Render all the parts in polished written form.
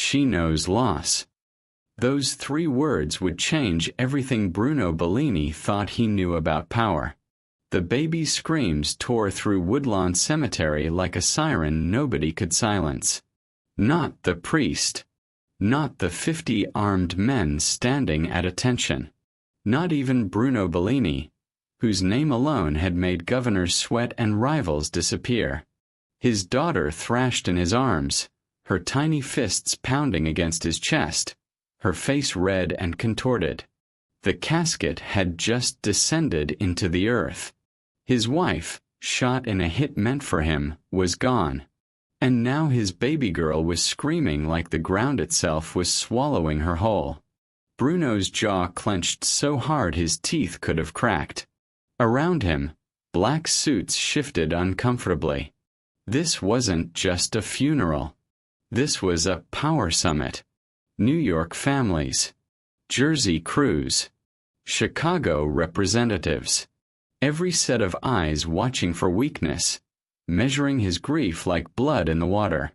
She knows loss. Those 3 words would change everything Bruno Bellini thought he knew about power. The baby's screams tore through Woodlawn Cemetery like a siren nobody could silence. Not the priest. Not the 50 armed men standing at attention. Not even Bruno Bellini, whose name alone had made governors sweat and rivals disappear. His daughter thrashed in his arms, her tiny fists pounding against his chest, her face red and contorted. The casket had just descended into the earth. His wife, shot in a hit meant for him, was gone. And now his baby girl was screaming like the ground itself was swallowing her whole. Bruno's jaw clenched so hard his teeth could have cracked. Around him, black suits shifted uncomfortably. This wasn't just a funeral. This was a power summit. New York families, Jersey crews, Chicago representatives. Every set of eyes watching for weakness, measuring his grief like blood in the water.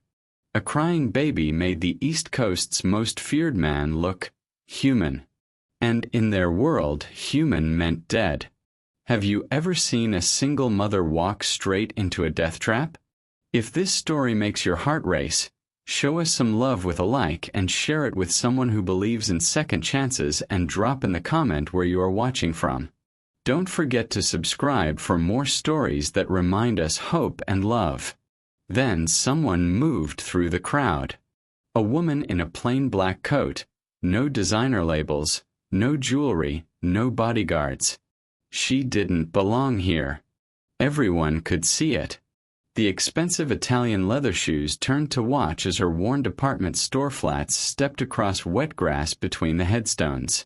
A crying baby made the East Coast's most feared man look human. And in their world, human meant dead. Have you ever seen a single mother walk straight into a death trap? If this story makes your heart race, show us some love with a like and share it with someone who believes in second chances, and drop in the comment where you are watching from. Don't forget to subscribe for more stories that remind us hope and love. Then someone moved through the crowd. A woman in a plain black coat, no designer labels, no jewelry, no bodyguards. She didn't belong here. Everyone could see it. The expensive Italian leather shoes turned to watch as her worn department store flats stepped across wet grass between the headstones.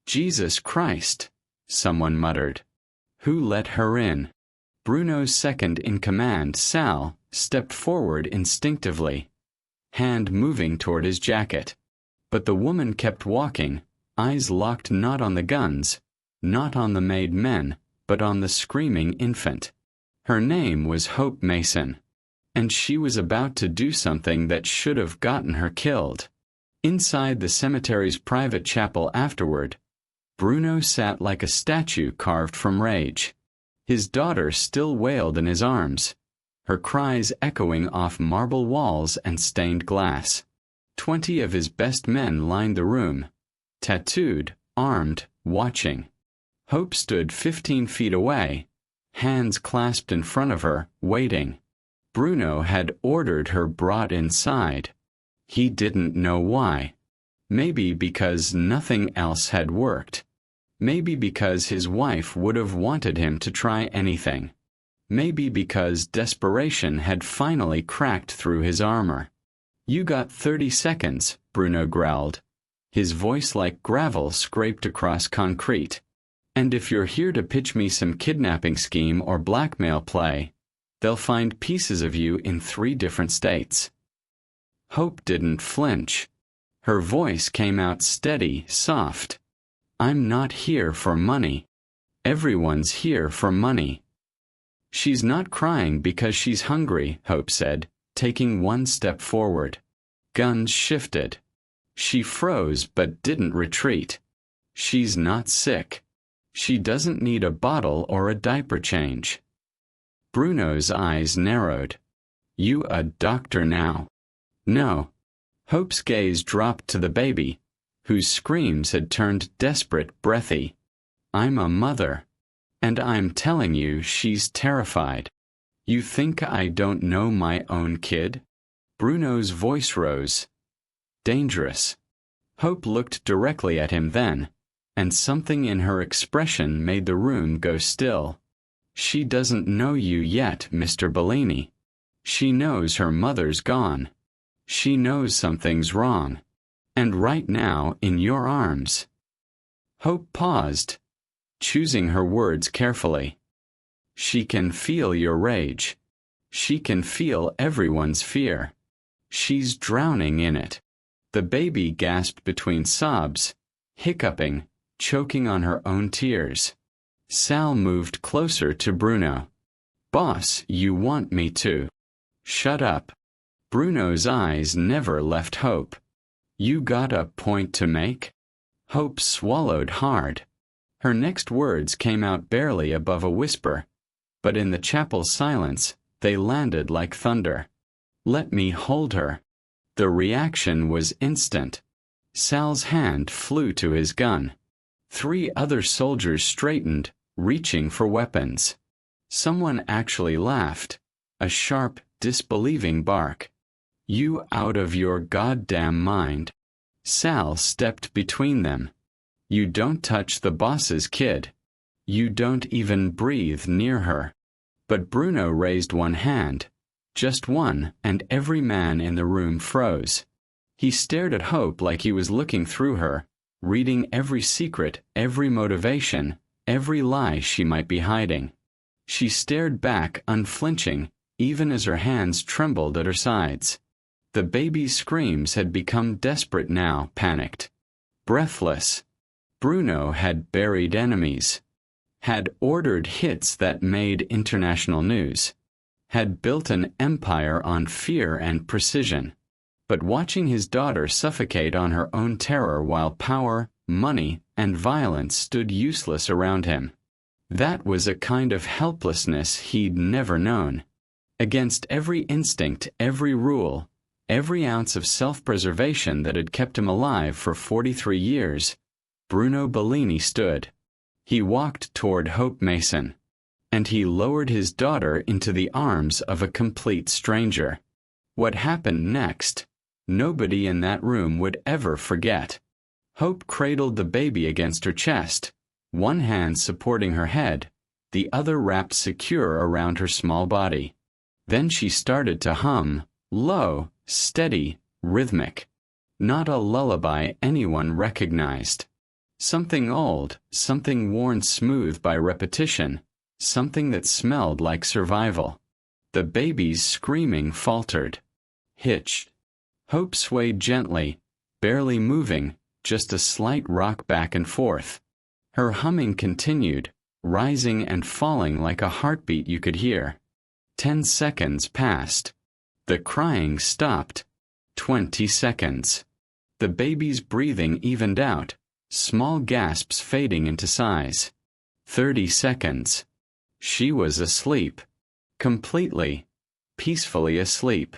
Jesus Christ, someone muttered. Who let her in? Bruno's second-in-command, Sal, stepped forward instinctively, hand moving toward his jacket. But the woman kept walking, eyes locked not on the guns, not on the made men, but on the screaming infant. Her name was Hope Mason, and she was about to do something that should have gotten her killed. Inside the cemetery's private chapel afterward, Bruno sat like a statue carved from rage. His daughter still wailed in his arms, her cries echoing off marble walls and stained glass. 20 of his best men lined the room, tattooed, armed, watching. Hope stood 15 feet away, hands clasped in front of her, waiting. Bruno had ordered her brought inside. He didn't know why. Maybe because nothing else had worked. Maybe because his wife would have wanted him to try anything. Maybe because desperation had finally cracked through his armor. You got 30 seconds, Bruno growled. His voice like gravel scraped across concrete. And if you're here to pitch me some kidnapping scheme or blackmail play, they'll find pieces of you in 3 different states. Hope didn't flinch. Her voice came out steady, soft. I'm not here for money. Everyone's here for money. She's not crying because she's hungry, Hope said, taking 1 step forward. Guns shifted. She froze but didn't retreat. She's not sick. She doesn't need a bottle or a diaper change. Bruno's eyes narrowed. You a doctor now? No. Hope's gaze dropped to the baby, whose screams had turned desperate, breathy. I'm a mother. And I'm telling you she's terrified. You think I don't know my own kid? Bruno's voice rose. Dangerous. Hope looked directly at him then, and something in her expression made the room go still. She doesn't know you yet, Mr. Bellini. She knows her mother's gone. She knows something's wrong. And right now, in your arms. Hope paused, choosing her words carefully. She can feel your rage. She can feel everyone's fear. She's drowning in it. The baby gasped between sobs, hiccuping, choking on her own tears. Sal moved closer to Bruno. Boss, you want me to. Shut up. Bruno's eyes never left Hope. You got a point to make? Hope swallowed hard. Her next words came out barely above a whisper, but in the chapel silence, they landed like thunder. Let me hold her. The reaction was instant. Sal's hand flew to his gun. 3 other soldiers straightened, reaching for weapons. Someone actually laughed, a sharp, disbelieving bark. You out of your goddamn mind. Sal stepped between them. You don't touch the boss's kid. You don't even breathe near her. But Bruno raised one hand, just one, and every man in the room froze. He stared at Hope like he was looking through her, reading every secret, every motivation, every lie she might be hiding. She stared back unflinching, even as her hands trembled at her sides. The baby's screams had become desperate now, panicked. Breathless. Bruno had buried enemies. Had ordered hits that made international news. Had built an empire on fear and precision. But watching his daughter suffocate on her own terror while power, money, and violence stood useless around him. That was a kind of helplessness he'd never known. Against every instinct, every rule, every ounce of self-preservation that had kept him alive for 43 years, Bruno Bellini stood. He walked toward Hope Mason. And he lowered his daughter into the arms of a complete stranger. What happened next, nobody in that room would ever forget. Hope cradled the baby against her chest, one hand supporting her head, the other wrapped secure around her small body. Then she started to hum, low, steady, rhythmic. Not a lullaby anyone recognized. Something old, something worn smooth by repetition, something that smelled like survival. The baby's screaming faltered. Hitched. Hope swayed gently, barely moving, just a slight rock back and forth. Her humming continued, rising and falling like a heartbeat you could hear. 10 seconds passed. The crying stopped. 20 seconds. The baby's breathing evened out, small gasps fading into sighs. 30 seconds. She was asleep. Completely, peacefully asleep.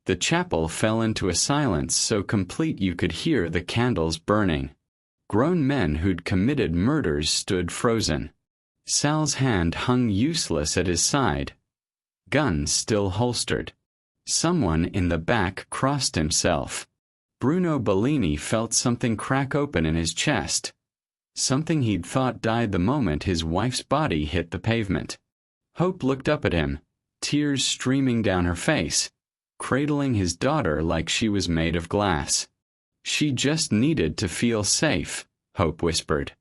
The chapel fell into a silence so complete you could hear the candles burning. Grown men who'd committed murders stood frozen. Sal's hand hung useless at his side. Gun still holstered. Someone in the back crossed himself. Bruno Bellini felt something crack open in his chest. Something he'd thought died the moment his wife's body hit the pavement. Hope looked up at him, tears streaming down her face, cradling his daughter like she was made of glass. She just needed to feel safe, Hope whispered.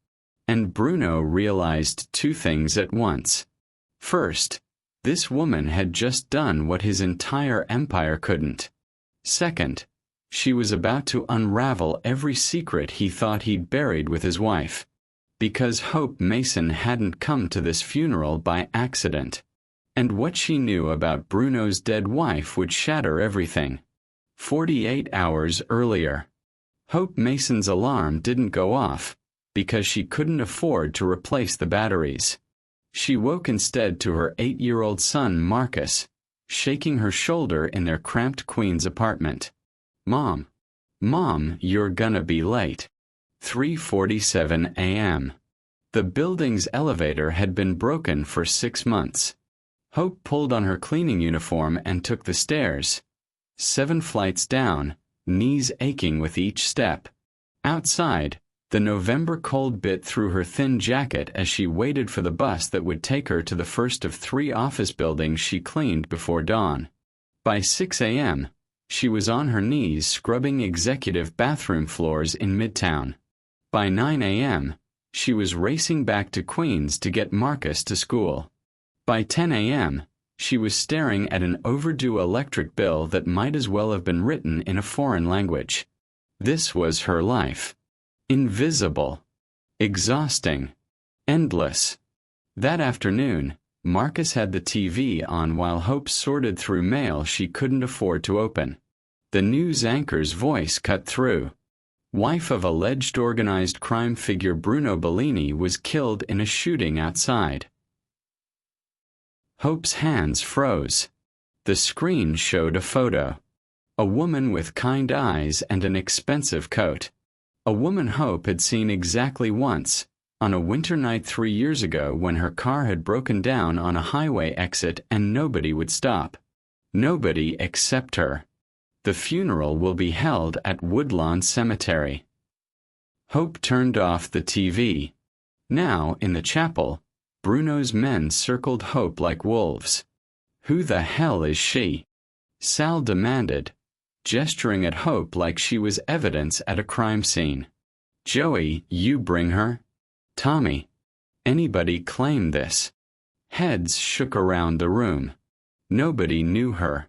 And Bruno realized 2 things at once. First, this woman had just done what his entire empire couldn't. Second, she was about to unravel every secret he thought he'd buried with his wife. Because Hope Mason hadn't come to this funeral by accident. And what she knew about Bruno's dead wife would shatter everything. 48 hours earlier. Hope Mason's alarm didn't go off, because she couldn't afford to replace the batteries. She woke instead to her 8-year-old son Marcus, shaking her shoulder in their cramped Queens apartment. Mom, you're gonna be late. 3:47 a.m. The building's elevator had been broken for 6 months. Hope pulled on her cleaning uniform and took the stairs. 7 flights down, knees aching with each step. Outside, the November cold bit through her thin jacket as she waited for the bus that would take her to the first of 3 office buildings she cleaned before dawn. By 6 a.m., she was on her knees scrubbing executive bathroom floors in Midtown. By 9 a.m., she was racing back to Queens to get Marcus to school. By 10 a.m., she was staring at an overdue electric bill that might as well have been written in a foreign language. This was her life. Invisible. Exhausting. Endless. That afternoon, Marcus had the TV on while Hope sorted through mail she couldn't afford to open. The news anchor's voice cut through. Wife of alleged organized crime figure Bruno Bellini was killed in a shooting outside. Hope's hands froze. The screen showed a photo. A woman with kind eyes and an expensive coat. A woman Hope had seen exactly once, on a winter night 3 years ago when her car had broken down on a highway exit and nobody would stop. Nobody except her. The funeral will be held at Woodlawn Cemetery. Hope turned off the TV. Now, in the chapel, Bruno's men circled Hope like wolves. "Who the hell is she?" Sal demanded, gesturing at Hope like she was evidence at a crime scene. "Joey, you bring her." "Tommy." Anybody claim this? Heads shook around the room. Nobody knew her.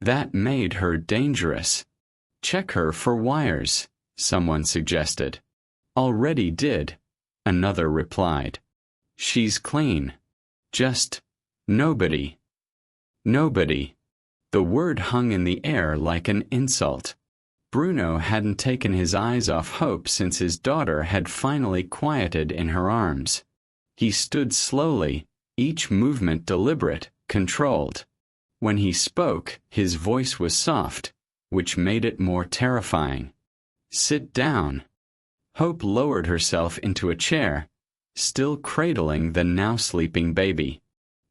That made her dangerous. "Check her for wires," someone suggested. "Already did," another replied. "She's clean. Just nobody." Nobody. The word hung in the air like an insult. Bruno hadn't taken his eyes off Hope since his daughter had finally quieted in her arms. He stood slowly, each movement deliberate, controlled. When he spoke, his voice was soft, which made it more terrifying. "Sit down." Hope lowered herself into a chair, still cradling the now sleeping baby.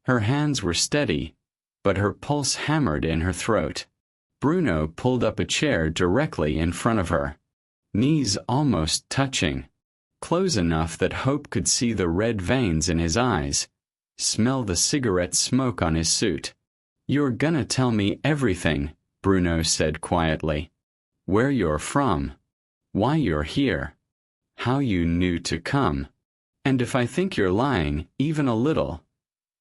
Her hands were steady, but her pulse hammered in her throat. Bruno pulled up a chair directly in front of her, knees almost touching, close enough that Hope could see the red veins in his eyes, smell the cigarette smoke on his suit. "You're gonna tell me everything," Bruno said quietly. "Where you're from, why you're here, how you knew to come. And if I think you're lying, even a little,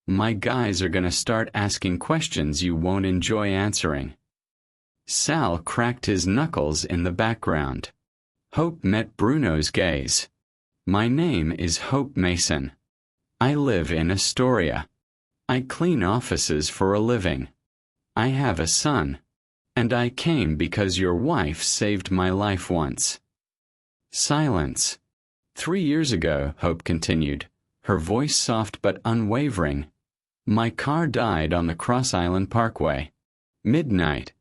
my guys are gonna start asking questions you won't enjoy answering." Sal cracked his knuckles in the background. Hope met Bruno's gaze. "My name is Hope Mason. I live in Astoria. I clean offices for a living. I have a son. And I came because your wife saved my life once." Silence. 3 years ago, Hope continued, her voice soft but unwavering, "my car died on the Cross Island Parkway. Midnight.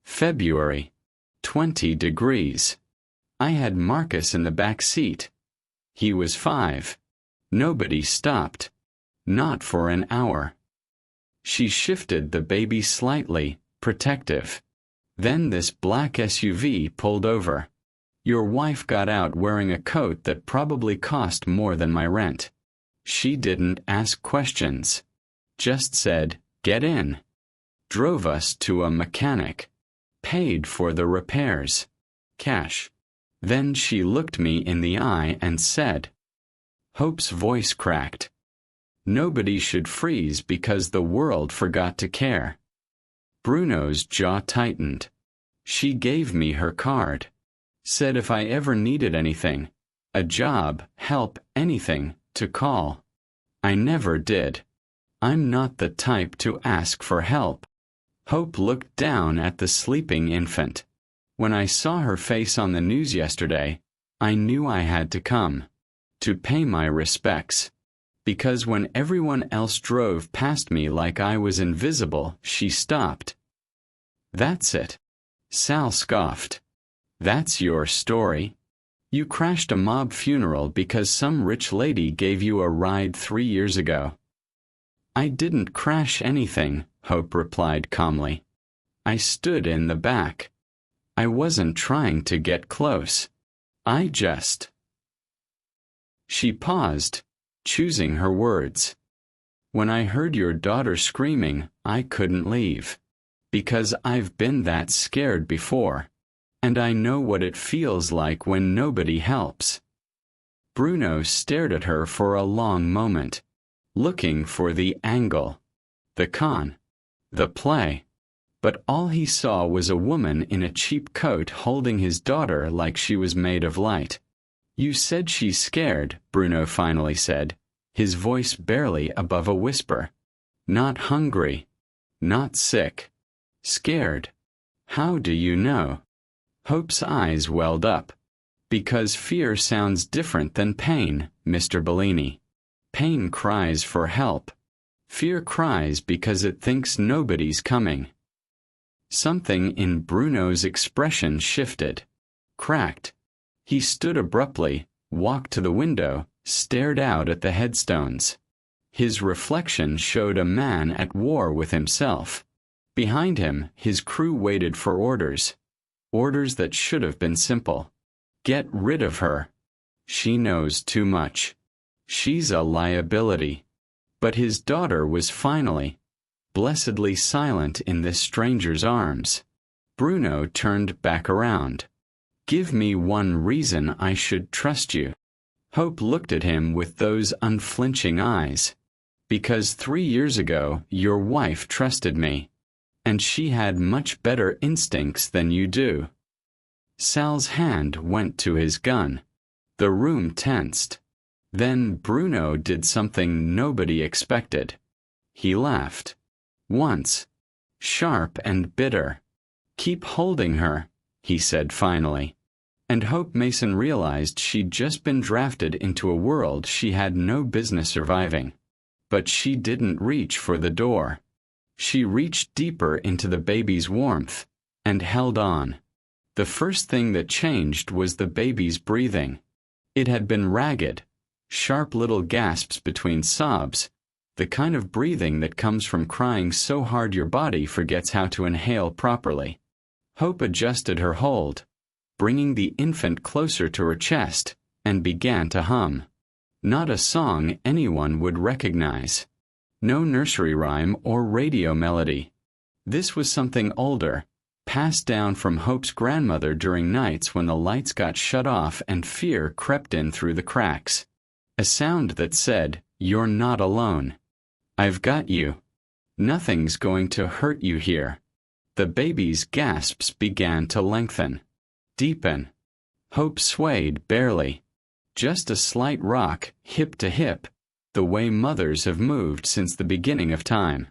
February. 20 degrees. I had Marcus in the back seat. He was 5. Nobody stopped. Not for an hour." She shifted the baby slightly, protective. Then this black SUV pulled over. Your wife got out wearing a coat that probably cost more than my rent. She didn't ask questions. Just said, "Get in." Drove us to a mechanic. Paid for the repairs. Cash. Then she looked me in the eye and said. Hope's voice cracked. "Nobody should freeze because the world forgot to care." Bruno's jaw tightened. She gave me her card. Said if I ever needed anything, a job, help, anything, to call. I never did. I'm not the type to ask for help. Hope looked down at the sleeping infant. When I saw her face on the news yesterday, I knew I had to come. To pay my respects. Because when everyone else drove past me like I was invisible, she stopped. "That's it." Sal scoffed. "That's your story? You crashed a mob funeral because some rich lady gave you a ride 3 years ago." "I didn't crash anything," Hope replied calmly. "I stood in the back. I wasn't trying to get close. I just..." She paused, choosing her words. "When I heard your daughter screaming, I couldn't leave. Because I've been that scared before. And I know what it feels like when nobody helps." Bruno stared at her for a long moment, looking for the angle, the con, the play. But all he saw was a woman in a cheap coat holding his daughter like she was made of light. "You said she's scared," Bruno finally said, his voice barely above a whisper. "Not hungry. Not sick. Scared. How do you know?" Hope's eyes welled up. Because fear sounds different than pain, Mr. Bellini. Pain cries for help. Fear cries because it thinks nobody's coming. Something in Bruno's expression shifted, cracked. He stood abruptly, walked to the window, stared out at the headstones. His reflection showed a man at war with himself. Behind him, his crew waited for orders. Orders that should have been simple. Get rid of her. She knows too much. She's a liability. But his daughter was finally, blessedly silent in this stranger's arms. Bruno turned back around. Give me one reason I should trust you. Hope looked at him with those unflinching eyes. Because 3 years ago, your wife trusted me. And she had much better instincts than you do. Sal's hand went to his gun. The room tensed. Then Bruno did something nobody expected. He laughed. Once. Sharp and bitter. Keep holding her, he said finally. And Hope Mason realized she'd just been drafted into a world she had no business surviving. But she didn't reach for the door. She reached deeper into the baby's warmth, and held on. The first thing that changed was the baby's breathing. It had been ragged, sharp little gasps between sobs, the kind of breathing that comes from crying so hard your body forgets how to inhale properly. Hope adjusted her hold, bringing the infant closer to her chest, and began to hum. Not a song anyone would recognize. No nursery rhyme or radio melody. This was something older, passed down from Hope's grandmother during nights when the lights got shut off and fear crept in through the cracks. A sound that said, "You're not alone. I've got you. Nothing's going to hurt you here." The baby's gasps began to lengthen, deepen. Hope swayed barely. Just a slight rock, hip to hip, the way mothers have moved since the beginning of time.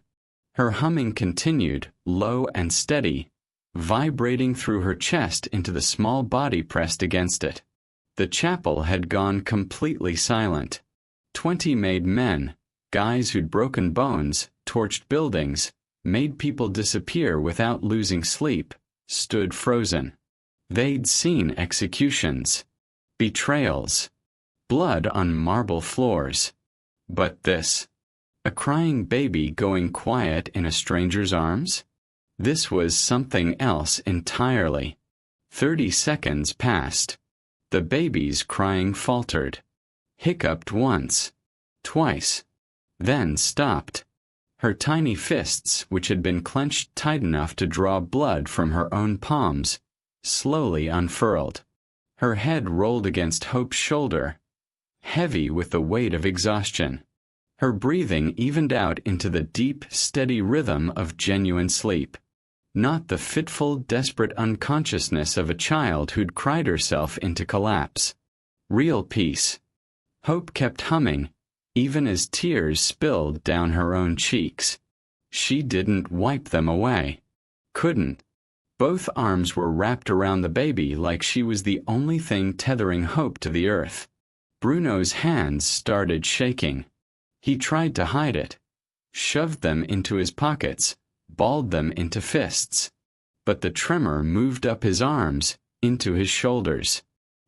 Her humming continued, low and steady, vibrating through her chest into the small body pressed against it. The chapel had gone completely silent. 20 made men, guys who'd broken bones, torched buildings, made people disappear without losing sleep, stood frozen. They'd seen executions, betrayals, blood on marble floors. But this, a crying baby going quiet in a stranger's arms? This was something else entirely. 30 seconds passed. The baby's crying faltered, hiccuped once, twice, then stopped. Her tiny fists, which had been clenched tight enough to draw blood from her own palms, slowly unfurled. Her head rolled against Hope's shoulder, heavy with the weight of exhaustion. Her breathing evened out into the deep, steady rhythm of genuine sleep. Not the fitful, desperate unconsciousness of a child who'd cried herself into collapse. Real peace. Hope kept humming, even as tears spilled down her own cheeks. She didn't wipe them away. Couldn't. Both arms were wrapped around the baby like she was the only thing tethering Hope to the earth. Bruno's hands started shaking. He tried to hide it, shoved them into his pockets, balled them into fists. But the tremor moved up his arms, into his shoulders.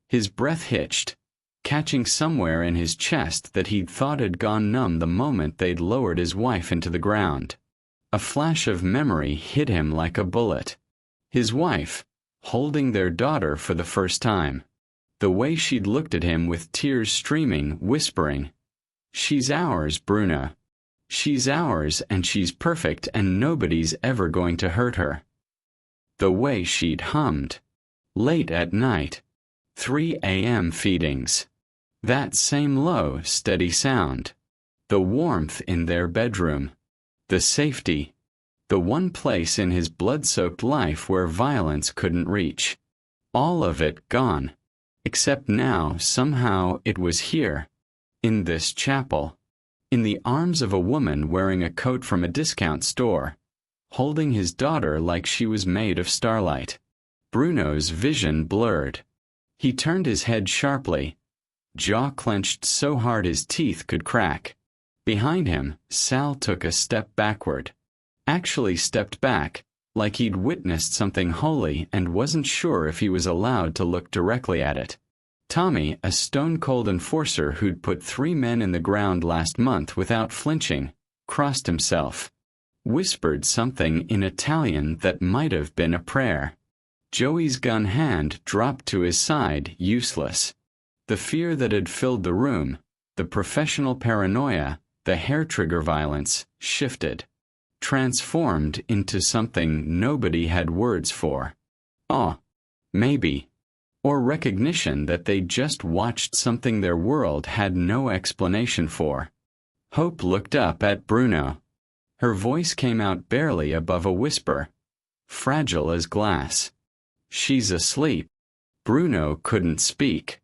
His breath hitched, catching somewhere in his chest that he'd thought had gone numb the moment they'd lowered his wife into the ground. A flash of memory hit him like a bullet. His wife, holding their daughter for the first time. The way she'd looked at him with tears streaming, whispering, "She's ours, Bruno. She's ours and she's perfect and nobody's ever going to hurt her." The way she'd hummed. Late at night. 3 a.m. feedings. That same low, steady sound. The warmth in their bedroom. The safety. The one place in his blood-soaked life where violence couldn't reach. All of it gone. Except now, somehow, it was here. In this chapel. In the arms of a woman wearing a coat from a discount store, holding his daughter like she was made of starlight. Bruno's vision blurred. He turned his head sharply, jaw clenched so hard his teeth could crack. Behind him, Sal took a step backward. Actually stepped back, like he'd witnessed something holy and wasn't sure if he was allowed to look directly at it. Tommy, a stone-cold enforcer who'd put 3 men in the ground last month without flinching, crossed himself, whispered something in Italian that might have been a prayer. Joey's gun hand dropped to his side, useless. The fear that had filled the room, the professional paranoia, the hair-trigger violence, shifted, transformed into something nobody had words for. Awe, maybe, or recognition that they'd just watched something their world had no explanation for. Hope looked up at Bruno. Her voice came out barely above a whisper, fragile as glass. "She's asleep." Bruno couldn't speak,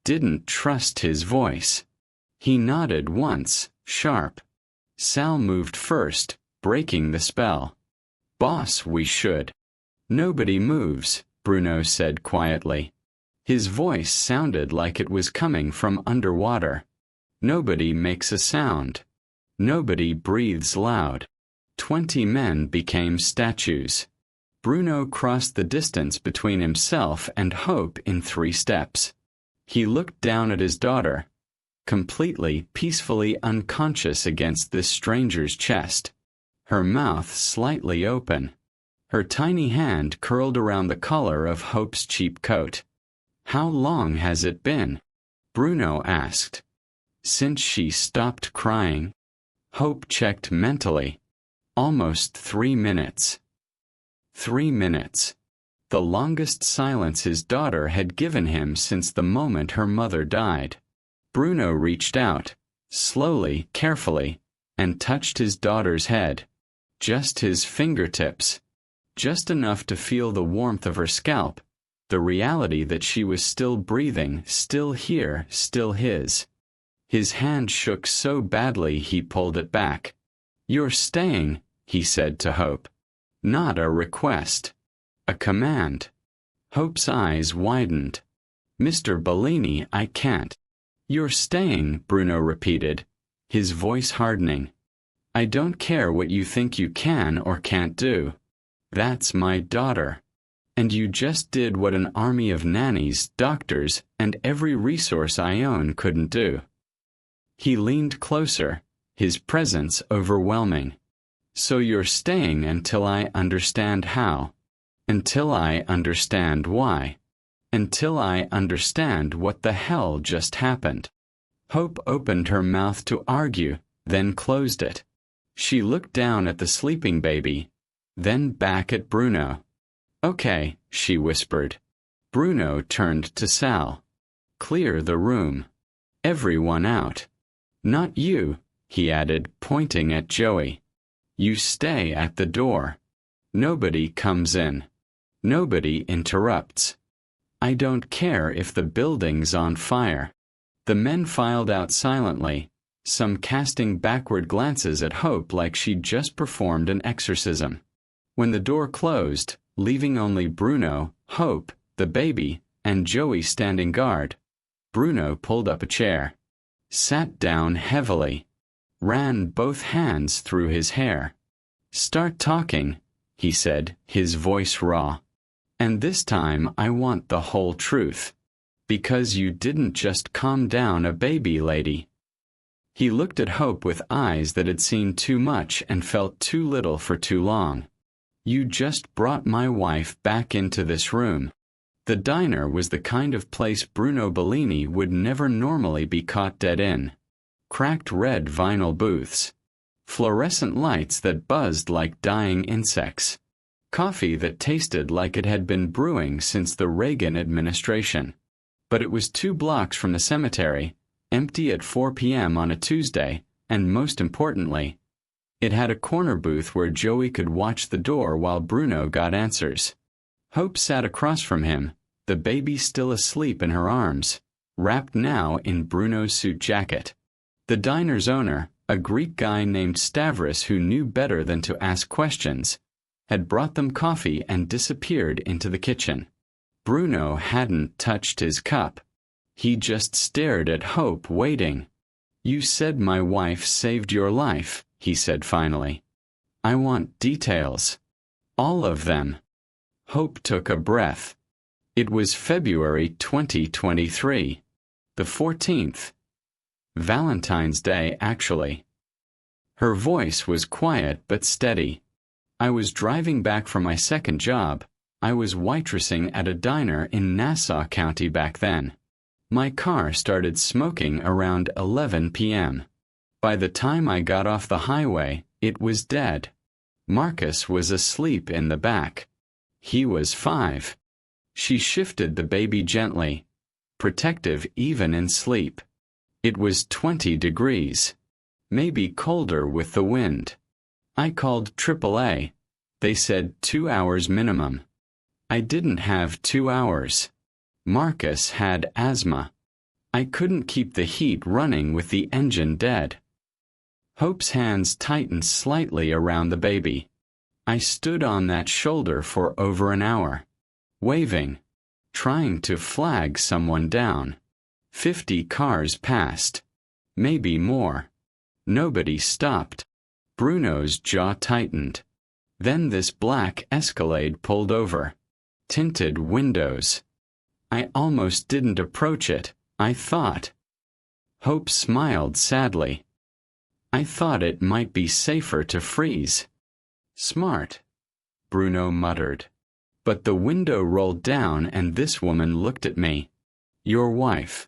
didn't trust his voice. He nodded once, sharp. Sal moved first, breaking the spell. "Boss, we should." "Nobody moves," Bruno said quietly. His voice sounded like it was coming from underwater. "Nobody makes a sound. Nobody breathes loud." 20 men became statues. Bruno crossed the distance between himself and Hope in 3 steps. He looked down at his daughter, completely, peacefully unconscious against this stranger's chest. Her mouth slightly open. Her tiny hand curled around the collar of Hope's cheap coat. "How long has it been?" Bruno asked. "Since she stopped crying." Hope checked mentally. "Almost 3 minutes." 3 minutes. The longest silence his daughter had given him since the moment her mother died. Bruno reached out, slowly, carefully, and touched his daughter's head. Just his fingertips. Just enough to feel the warmth of her scalp, the reality that she was still breathing, still here, still his. His hand shook so badly he pulled it back. "You're staying," he said to Hope. Not a request. A command. Hope's eyes widened. "Mr. Bellini, I can't." "You're staying," Bruno repeated, his voice hardening. "I don't care what you think you can or can't do. That's my daughter. And you just did what an army of nannies, doctors, and every resource I own couldn't do." He leaned closer, his presence overwhelming. "So you're staying until I understand how. Until I understand why. Until I understand what the hell just happened." Hope opened her mouth to argue, then closed it. She looked down at the sleeping baby, then back at Bruno. "Okay," she whispered. Bruno turned to Sal. "Clear the room. Everyone out. Not you," he added, pointing at Joey. "You stay at the door. Nobody comes in. Nobody interrupts. I don't care if the building's on fire." The men filed out silently, some casting backward glances at Hope like she'd just performed an exorcism. When the door closed, leaving only Bruno, Hope, the baby, and Joey standing guard, Bruno pulled up a chair, sat down heavily, ran both hands through his hair. "Start talking," he said, his voice raw. "And this time I want the whole truth. Because you didn't just calm down a baby lady." He looked at Hope with eyes that had seen too much and felt too little for too long. "You just brought my wife back into this room." The diner was the kind of place Bruno Bellini would never normally be caught dead in. Cracked red vinyl booths. Fluorescent lights that buzzed like dying insects. Coffee that tasted like it had been brewing since the Reagan administration. But it was 2 blocks from the cemetery, empty at 4 p.m. on a Tuesday, and most importantly, it had a corner booth where Joey could watch the door while Bruno got answers. Hope sat across from him, the baby still asleep in her arms, wrapped now in Bruno's suit jacket. The diner's owner, a Greek guy named Stavros who knew better than to ask questions, had brought them coffee and disappeared into the kitchen. Bruno hadn't touched his cup. He just stared at Hope, waiting. "You said my wife saved your life," he said finally. "I want details. All of them." Hope took a breath. It was February 2023. The 14th. Valentine's Day, actually. Her voice was quiet but steady. "I was driving back from my second job. I was waitressing at a diner in Nassau County back then. My car started smoking around 11 p.m. By the time I got off the highway, it was dead. Marcus was asleep in the back. He was 5. She shifted the baby gently, protective even in sleep. It was 20 degrees, maybe colder with the wind. I called AAA. They said 2 hours minimum. I didn't have 2 hours. Marcus had asthma. I couldn't keep the heat running with the engine dead." Hope's hands tightened slightly around the baby. "I stood on that shoulder for over an hour, waving, trying to flag someone down. 50 cars passed. Maybe more. Nobody stopped." Bruno's jaw tightened. Then this black Escalade pulled over. Tinted windows. "I almost didn't approach it, I thought." Hope smiled sadly. "I thought it might be safer to freeze." "Smart," Bruno muttered. But the window rolled down and this woman looked at me. Your wife.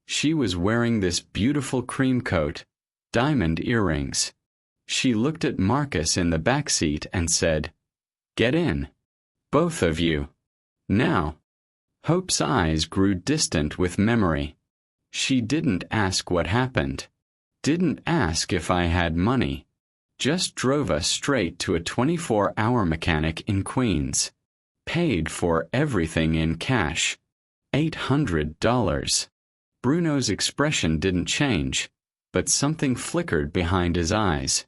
She was wearing this beautiful cream coat, diamond earrings. She looked at Marcus in the back seat and said, "Get in. Both of you. Now." Hope's eyes grew distant with memory. She didn't ask what happened. Didn't ask if I had money. Just drove us straight to a 24-hour mechanic in Queens. Paid for everything in cash. $800. Bruno's expression didn't change, but something flickered behind his eyes.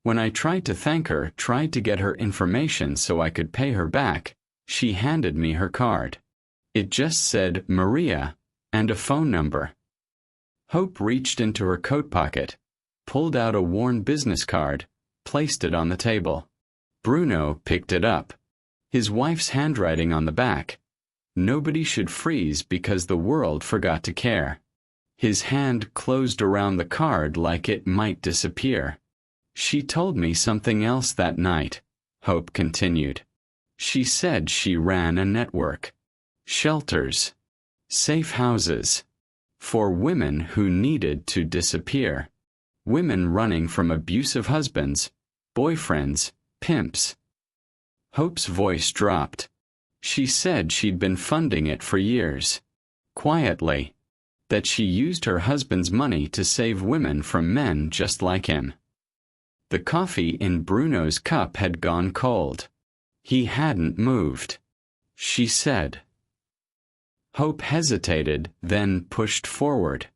When I tried to thank her, tried to get her information so I could pay her back, she handed me her card. It just said Maria and a phone number. Hope reached into her coat pocket, pulled out a worn business card, placed it on the table. Bruno picked it up. His wife's handwriting on the back. Nobody should freeze because the world forgot to care. His hand closed around the card like it might disappear. She told me something else that night, Hope continued. She said she ran a network. Shelters. Safe houses. For women who needed to disappear. Women running from abusive husbands, boyfriends, pimps. Hope's voice dropped. She said she'd been funding it for years. Quietly. That she used her husband's money to save women from men just like him. The coffee in Bruno's cup had gone cold. He hadn't moved. She said. Hope hesitated, then pushed forward.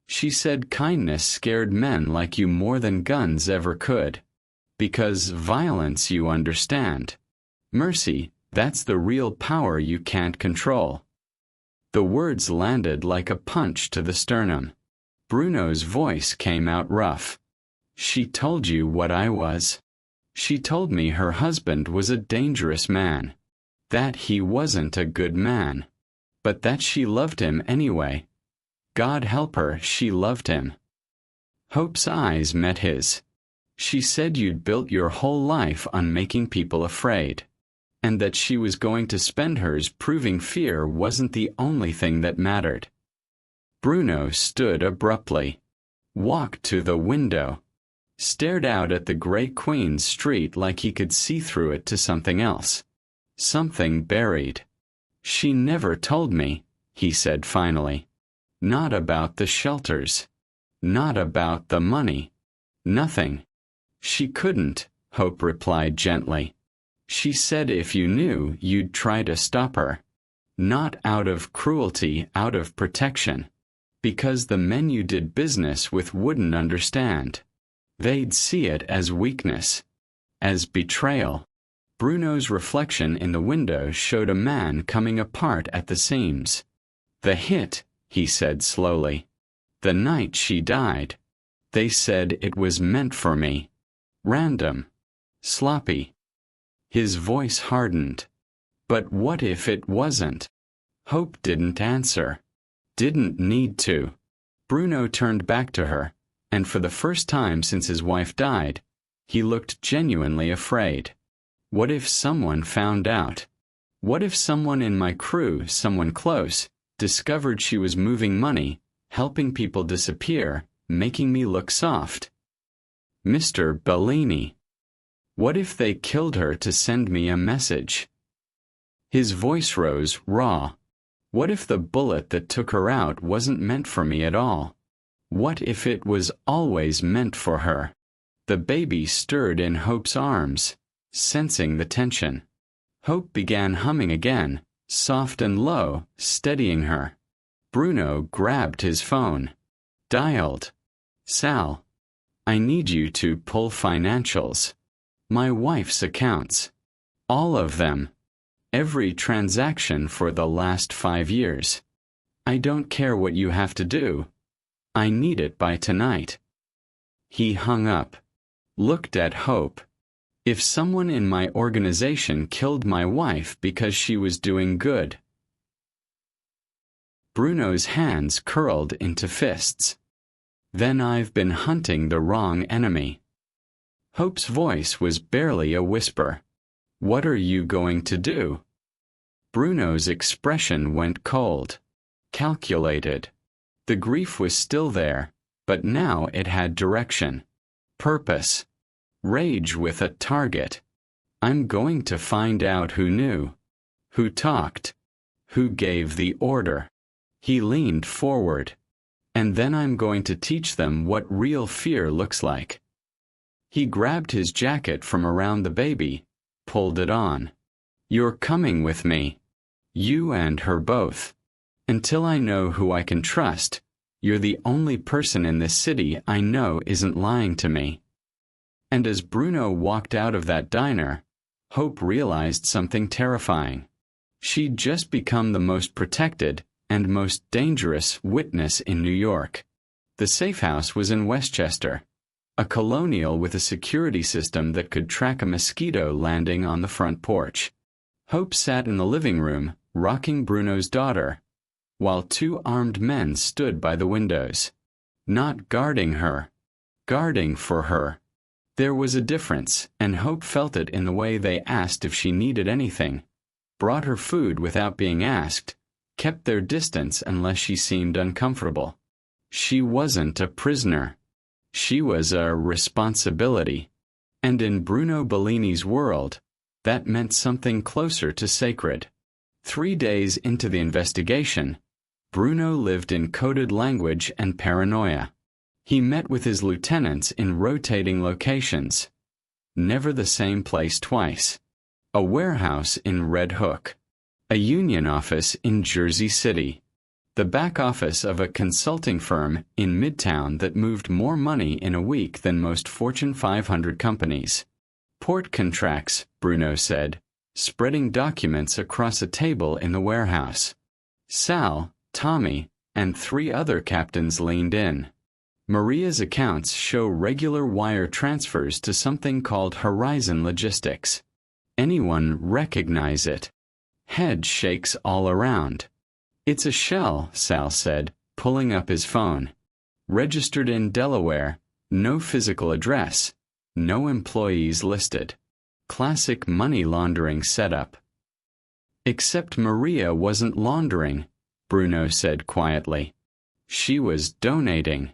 She said kindness scared men like you more than guns ever could. Because violence you understand. Mercy, that's the real power you can't control. The words landed like a punch to the sternum. Bruno's voice came out rough. She told you what I was. She told me her husband was a dangerous man. That he wasn't a good man. But that she loved him anyway. God help her, she loved him. Hope's eyes met his. She said you'd built your whole life on making people afraid. And that she was going to spend hers proving fear wasn't the only thing that mattered. Bruno stood abruptly. Walked to the window. Stared out at the gray Queens street like he could see through it to something else. Something buried. She never told me, he said finally. Not about the shelters. Not about the money. Nothing. She couldn't, Hope replied gently. She said if you knew, you'd try to stop her. Not out of cruelty, out of protection. Because the men you did business with wouldn't understand. They'd see it as weakness. As betrayal. Bruno's reflection in the window showed a man coming apart at the seams. "The hit," he said slowly. "The night she died. They said it was meant for me. Random. Sloppy." His voice hardened. But what if it wasn't? Hope didn't answer. Didn't need to. Bruno turned back to her, and for the first time since his wife died, he looked genuinely afraid. What if someone found out? What if someone in my crew, someone close, discovered she was moving money, helping people disappear, making me look soft? Mr. Bellini. What if they killed her to send me a message? His voice rose, raw. What if the bullet that took her out wasn't meant for me at all? What if it was always meant for her? The baby stirred in Hope's arms, sensing the tension. Hope began humming again, soft and low, steadying her. Bruno grabbed his phone. Dialed. "Sal, I need you to pull financials. My wife's accounts. All of them. Every transaction for the last 5 years. I don't care what you have to do. I need it by tonight." He hung up. Looked at Hope. If someone in my organization killed my wife because she was doing good. Bruno's hands curled into fists. Then I've been hunting the wrong enemy. Hope's voice was barely a whisper. What are you going to do? Bruno's expression went cold. Calculated. The grief was still there, but now it had direction. Purpose. Rage with a target. I'm going to find out who knew. Who talked. Who gave the order. He leaned forward. And then I'm going to teach them what real fear looks like. He grabbed his jacket from around the baby, pulled it on. You're coming with me. You and her both. Until I know who I can trust, you're the only person in this city I know isn't lying to me. And as Bruno walked out of that diner, Hope realized something terrifying. She'd just become the most protected and most dangerous witness in New York. The safe house was in Westchester, a colonial with a security system that could track a mosquito landing on the front porch. Hope sat in the living room, rocking Bruno's daughter, while 2 armed men stood by the windows. Not guarding her, guarding for her. There was a difference, and Hope felt it in the way they asked if she needed anything, brought her food without being asked, kept their distance unless she seemed uncomfortable. She wasn't a prisoner. She was a responsibility. And in Bruno Bellini's world, that meant something closer to sacred. 3 days into the investigation, Bruno lived in coded language and paranoia. He met with his lieutenants in rotating locations. Never the same place twice. A warehouse in Red Hook. A union office in Jersey City. The back office of a consulting firm in Midtown that moved more money in a week than most Fortune 500 companies. Port contracts, Bruno said, spreading documents across a table in the warehouse. Sal, Tommy, and 3 other captains leaned in. Maria's accounts show regular wire transfers to something called Horizon Logistics. Anyone recognize it? Head shakes all around. It's a shell, Sal said, pulling up his phone. Registered in Delaware, no physical address, no employees listed. Classic money laundering setup. Except Maria wasn't laundering, Bruno said quietly. She was donating.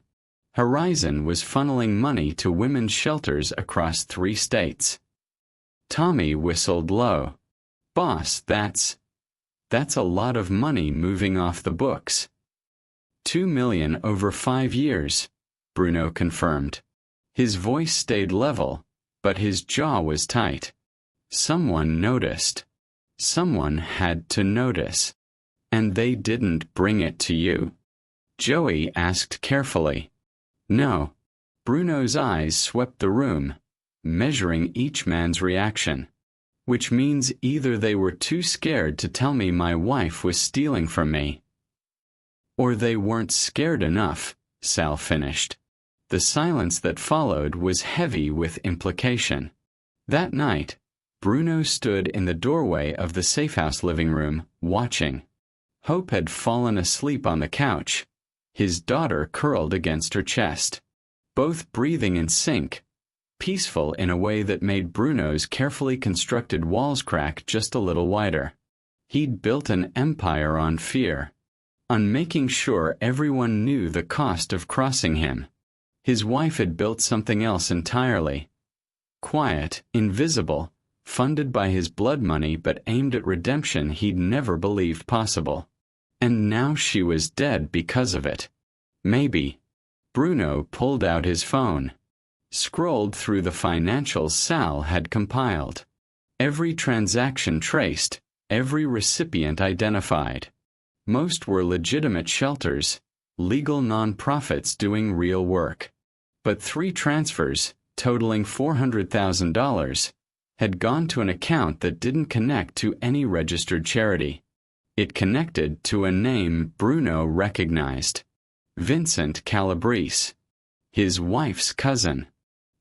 Horizon was funneling money to women's shelters across 3 states. Tommy whistled low. Boss, that's a lot of money moving off the books. 2 million over 5 years, Bruno confirmed. His voice stayed level, but his jaw was tight. Someone noticed. Someone had to notice. And they didn't bring it to you? Joey asked carefully. No. Bruno's eyes swept the room, measuring each man's reaction. which means either they were too scared to tell me my wife was stealing from me, or they weren't scared enough, Sal finished. The silence that followed was heavy with implication. That night, Bruno stood in the doorway of the safehouse living room, watching. Hope had fallen asleep on the couch, his daughter curled against her chest, both breathing in sync, peaceful in a way that made Bruno's carefully constructed walls crack just a little wider. He'd built an empire on fear, on making sure everyone knew the cost of crossing him. His wife had built something else entirely. Quiet, invisible, funded by his blood money but aimed at redemption he'd never believed possible. And now she was dead because of it. Maybe. Bruno pulled out his phone, scrolled through the financials Sal had compiled. Every transaction traced, every recipient identified. Most were legitimate shelters, legal non-profits doing real work. But 3 transfers, totaling $400,000, had gone to an account that didn't connect to any registered charity. It connected to a name Bruno recognized. Vincent Calabrese. His wife's cousin.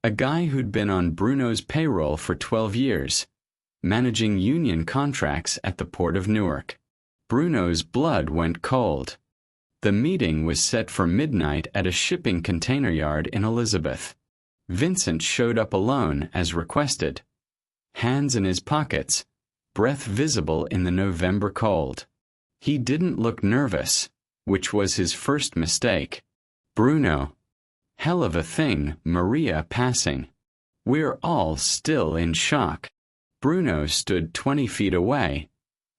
A guy who'd been on Bruno's payroll for 12 years, managing union contracts at the port of Newark. Bruno's blood went cold. The meeting was set for midnight at a shipping container yard in Elizabeth. Vincent showed up alone as requested. Hands in his pockets, breath visible in the November cold. He didn't look nervous, which was his first mistake. Bruno. Hell of a thing, Maria passing. We're all still in shock. Bruno stood 20 feet away,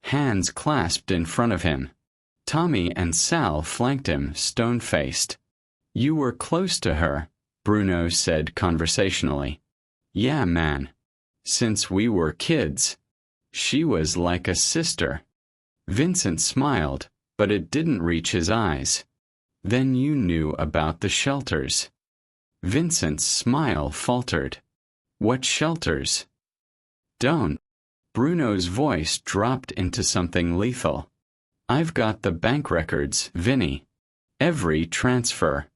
hands clasped in front of him. Tommy and Sal flanked him, stone-faced. You were close to her, Bruno said conversationally. Yeah, man. Since we were kids. She was like a sister. Vincent smiled, but it didn't reach his eyes. Then you knew about the shelters. Vincent's smile faltered. What shelters? Don't. Bruno's voice dropped into something lethal. I've got the bank records, Vinny. Every transfer.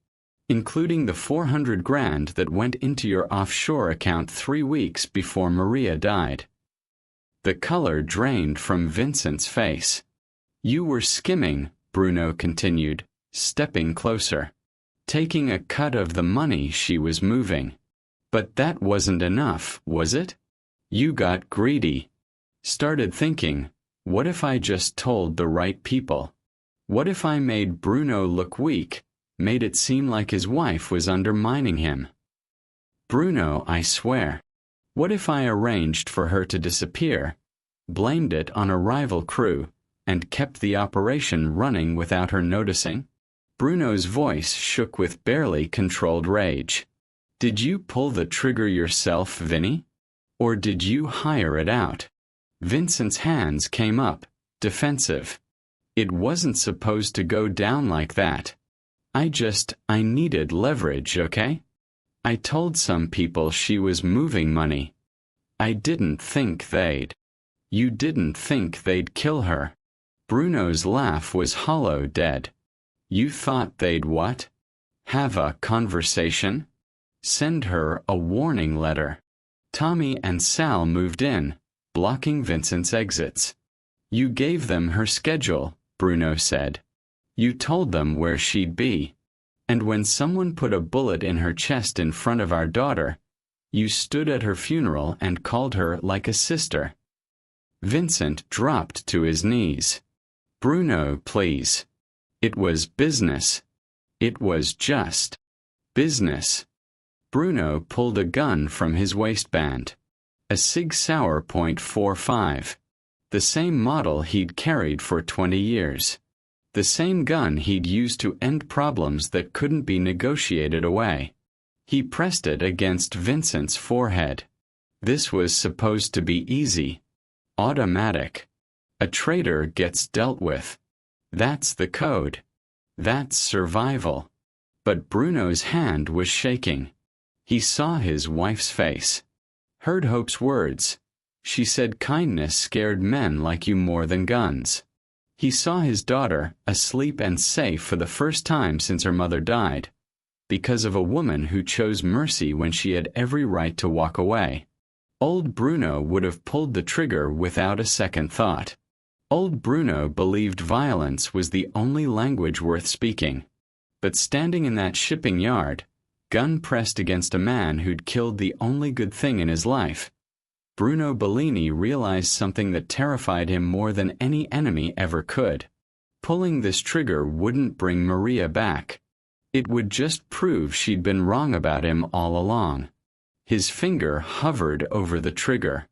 Including the $400,000 that went into your offshore account 3 weeks before Maria died. The color drained from Vincent's face. You were skimming, Bruno continued, stepping closer. Taking a cut of the money she was moving. But that wasn't enough, was it? You got greedy. Started thinking, what if I just told the right people? What if I made Bruno look weak? Made it seem like his wife was undermining him. Bruno, I swear. What if I arranged for her to disappear, blamed it on a rival crew, and kept the operation running without her noticing? Bruno's voice shook with barely controlled rage. Did you pull the trigger yourself, Vinny? Or did you hire it out? Vincent's hands came up, defensive. It wasn't supposed to go down like that. I needed leverage, okay? I told some people she was moving money. I didn't think they'd. You didn't think they'd kill her. Bruno's laugh was hollow dead. You thought they'd what? Have a conversation? Send her a warning letter. Tommy and Sal moved in, blocking Vincent's exits. You gave them her schedule, Bruno said. You told them where she'd be. And when someone put a bullet in her chest in front of our daughter, you stood at her funeral and called her like a sister. Vincent dropped to his knees. Bruno, please. It was business. It was just business. Bruno pulled a gun from his waistband. A Sig Sauer .45. The same model he'd carried for 20 years. The same gun he'd used to end problems that couldn't be negotiated away. He pressed it against Vincent's forehead. This was supposed to be easy. Automatic. A traitor gets dealt with. That's the code. That's survival. But Bruno's hand was shaking. He saw his wife's face. Heard Hope's words. She said kindness scared men like you more than guns. He saw his daughter, asleep and safe for the first time since her mother died, because of a woman who chose mercy when she had every right to walk away. Old Bruno would have pulled the trigger without a second thought. Old Bruno believed violence was the only language worth speaking. But standing in that shipping yard, gun pressed against a man who'd killed the only good thing in his life, Bruno Bellini realized something that terrified him more than any enemy ever could. Pulling this trigger wouldn't bring Maria back. It would just prove she'd been wrong about him all along. His finger hovered over the trigger.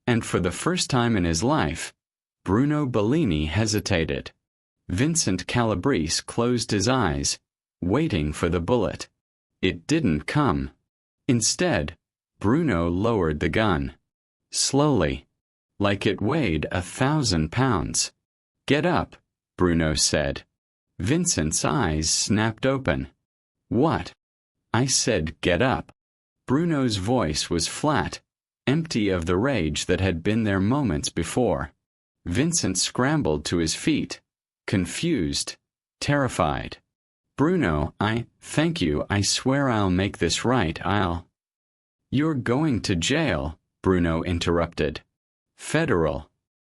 And for the first time in his life, Bruno Bellini hesitated. Vincent Calabrese closed his eyes, waiting for the bullet. It didn't come. Instead, Bruno lowered the gun. Slowly, like it weighed 1,000 pounds. "Get up," Bruno said. Vincent's eyes snapped open. "What?" "I said get up." Bruno's voice was flat, empty of the rage that had been there moments before. Vincent scrambled to his feet, confused, terrified. "Bruno, thank you, I swear I'll make this right, "You're going to jail," Bruno interrupted. "Federal.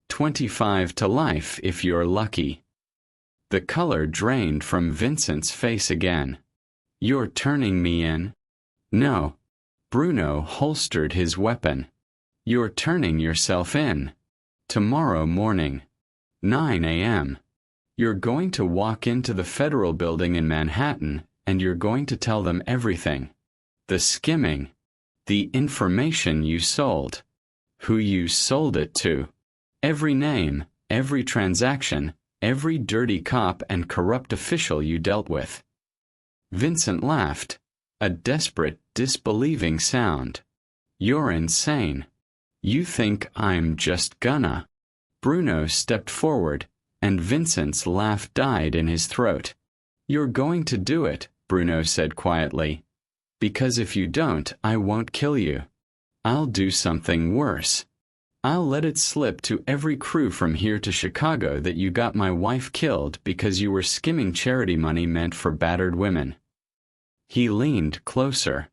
25 to life if you're lucky." The color drained from Vincent's face again. "You're turning me in?" "No." Bruno holstered his weapon. "You're turning yourself in. Tomorrow morning. 9 a.m. You're going to walk into the federal building in Manhattan and you're going to tell them everything. The skimming. The information you sold. Who you sold it to. Every name, every transaction, every dirty cop and corrupt official you dealt with." Vincent laughed, a desperate, disbelieving sound. "You're insane. You think I'm just gonna." Bruno stepped forward, and Vincent's laugh died in his throat. "You're going to do it," Bruno said quietly. "Because if you don't, I won't kill you. I'll do something worse. I'll let it slip to every crew from here to Chicago that you got my wife killed because you were skimming charity money meant for battered women." He leaned closer.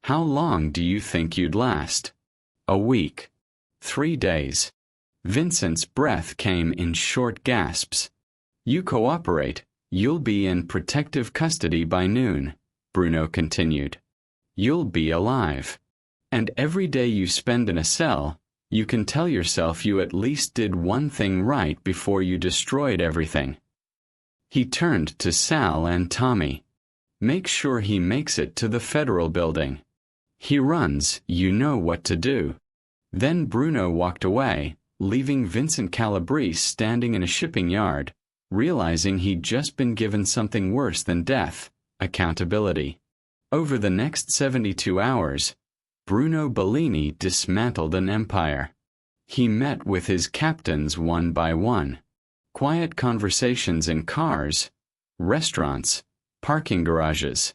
"How long do you think you'd last?" "A week. 3 days." Vincent's breath came in short gasps. "You cooperate, you'll be in protective custody by noon," Bruno continued. "You'll be alive. And every day you spend in a cell, you can tell yourself you at least did one thing right before you destroyed everything." He turned to Sal and Tommy. "Make sure he makes it to the federal building. He runs, you know what to do." Then Bruno walked away, leaving Vincent Calabrese standing in a shipping yard, realizing he'd just been given something worse than death, accountability. Over the next 72 hours, Bruno Bellini dismantled an empire. He met with his captains one by one. Quiet conversations in cars, restaurants, parking garages.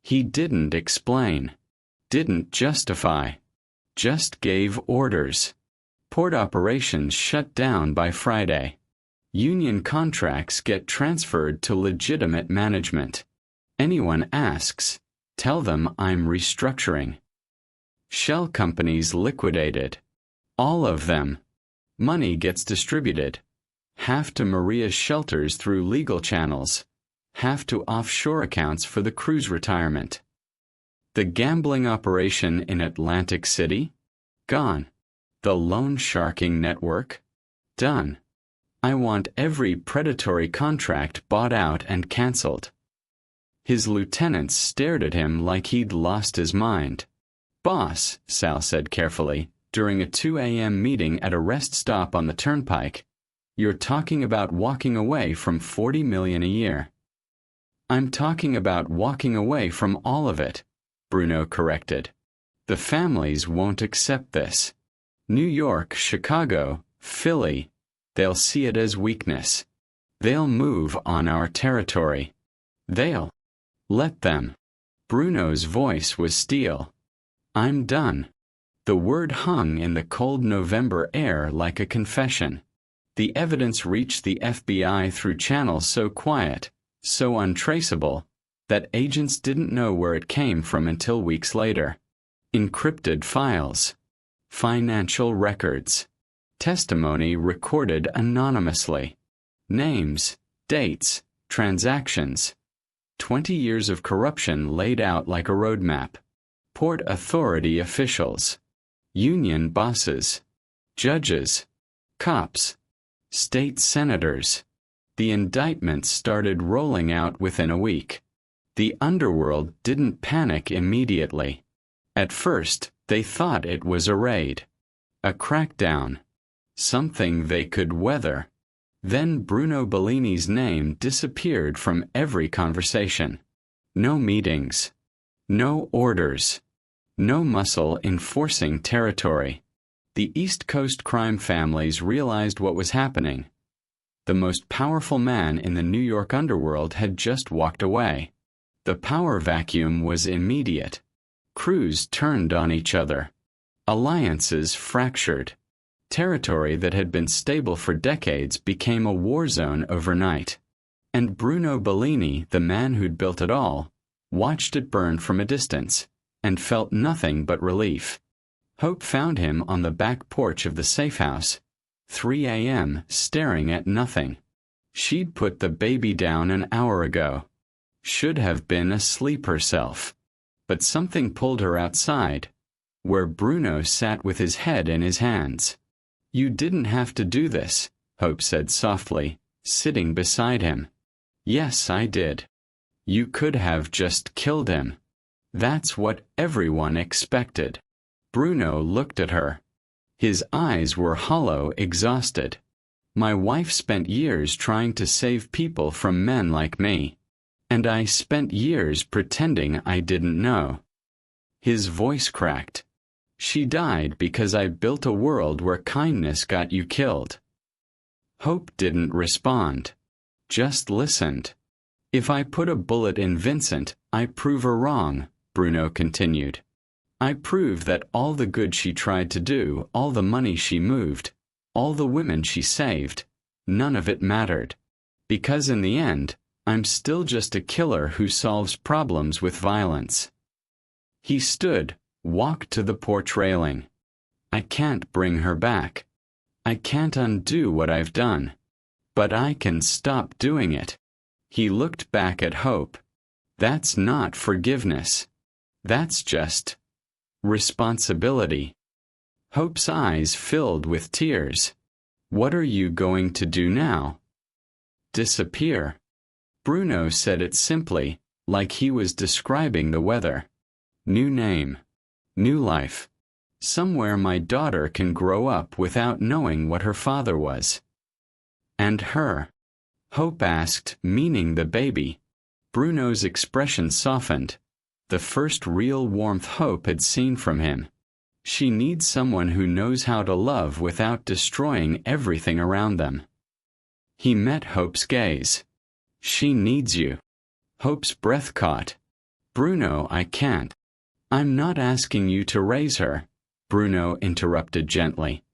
He didn't explain, didn't justify, just gave orders. Port operations shut down by Friday. Union contracts get transferred to legitimate management. Anyone asks, tell them I'm restructuring. Shell companies liquidated. All of them. Money gets distributed. Half to Maria's shelters through legal channels. Half to offshore accounts for the crew's retirement. The gambling operation in Atlantic City? Gone. The loan sharking network? Done. I want every predatory contract bought out and cancelled. His lieutenants stared at him like he'd lost his mind. Boss, Sal said carefully, during a 2 a.m. meeting at a rest stop on the turnpike, you're talking about walking away from $40 million a year. I'm talking about walking away from all of it, Bruno corrected. The families won't accept this. New York, Chicago, Philly, they'll see it as weakness. They'll move on our territory. They'll. Let them. Bruno's voice was steel. I'm done. The word hung in the cold November air like a confession. The evidence reached the FBI through channels so quiet, so untraceable, that agents didn't know where it came from until weeks later. Encrypted files, financial records, testimony recorded anonymously, names, dates, transactions, 20 years of corruption laid out like a roadmap. Port Authority officials, union bosses, judges, cops, state senators. The indictments started rolling out within a week. The underworld didn't panic immediately. At first, they thought it was a raid, a crackdown, something they could weather. Then Bruno Bellini's name disappeared from every conversation. No meetings, no orders, no muscle enforcing territory. The East Coast crime families realized what was happening. The most powerful man in the New York underworld had just walked away. The power vacuum was immediate. Crews turned on each other. Alliances fractured. Territory that had been stable for decades became a war zone overnight. And Bruno Bellini, the man who'd built it all, watched it burn from a distance, and felt nothing but relief. Hope found him on the back porch of the safe house, 3 a.m., staring at nothing. She'd put the baby down an hour ago. Should have been asleep herself. But something pulled her outside, where Bruno sat with his head in his hands. "You didn't have to do this," Hope said softly, sitting beside him. "Yes, I did. You could have just killed him. That's what everyone expected." Bruno looked at her. His eyes were hollow, exhausted. "My wife spent years trying to save people from men like me. And I spent years pretending I didn't know." His voice cracked. "She died because I built a world where kindness got you killed." Hope didn't respond. Just listened. "If I put a bullet in Vincent, I prove her wrong," Bruno continued. "I prove that all the good she tried to do, all the money she moved, all the women she saved, none of it mattered. Because in the end, I'm still just a killer who solves problems with violence." He stood, walked to the porch railing. "I can't bring her back. I can't undo what I've done. But I can stop doing it." He looked back at Hope. "That's not forgiveness. That's just responsibility." Hope's eyes filled with tears. "What are you going to do now?" "Disappear." Bruno said it simply, like he was describing the weather. "New name. New life. Somewhere my daughter can grow up without knowing what her father was." "And her?" Hope asked, meaning the baby. Bruno's expression softened. The first real warmth Hope had seen from him. "She needs someone who knows how to love without destroying everything around them." He met Hope's gaze. "She needs you." Hope's breath caught. "Bruno, I can't." "I'm not asking you to raise her," Bruno interrupted gently.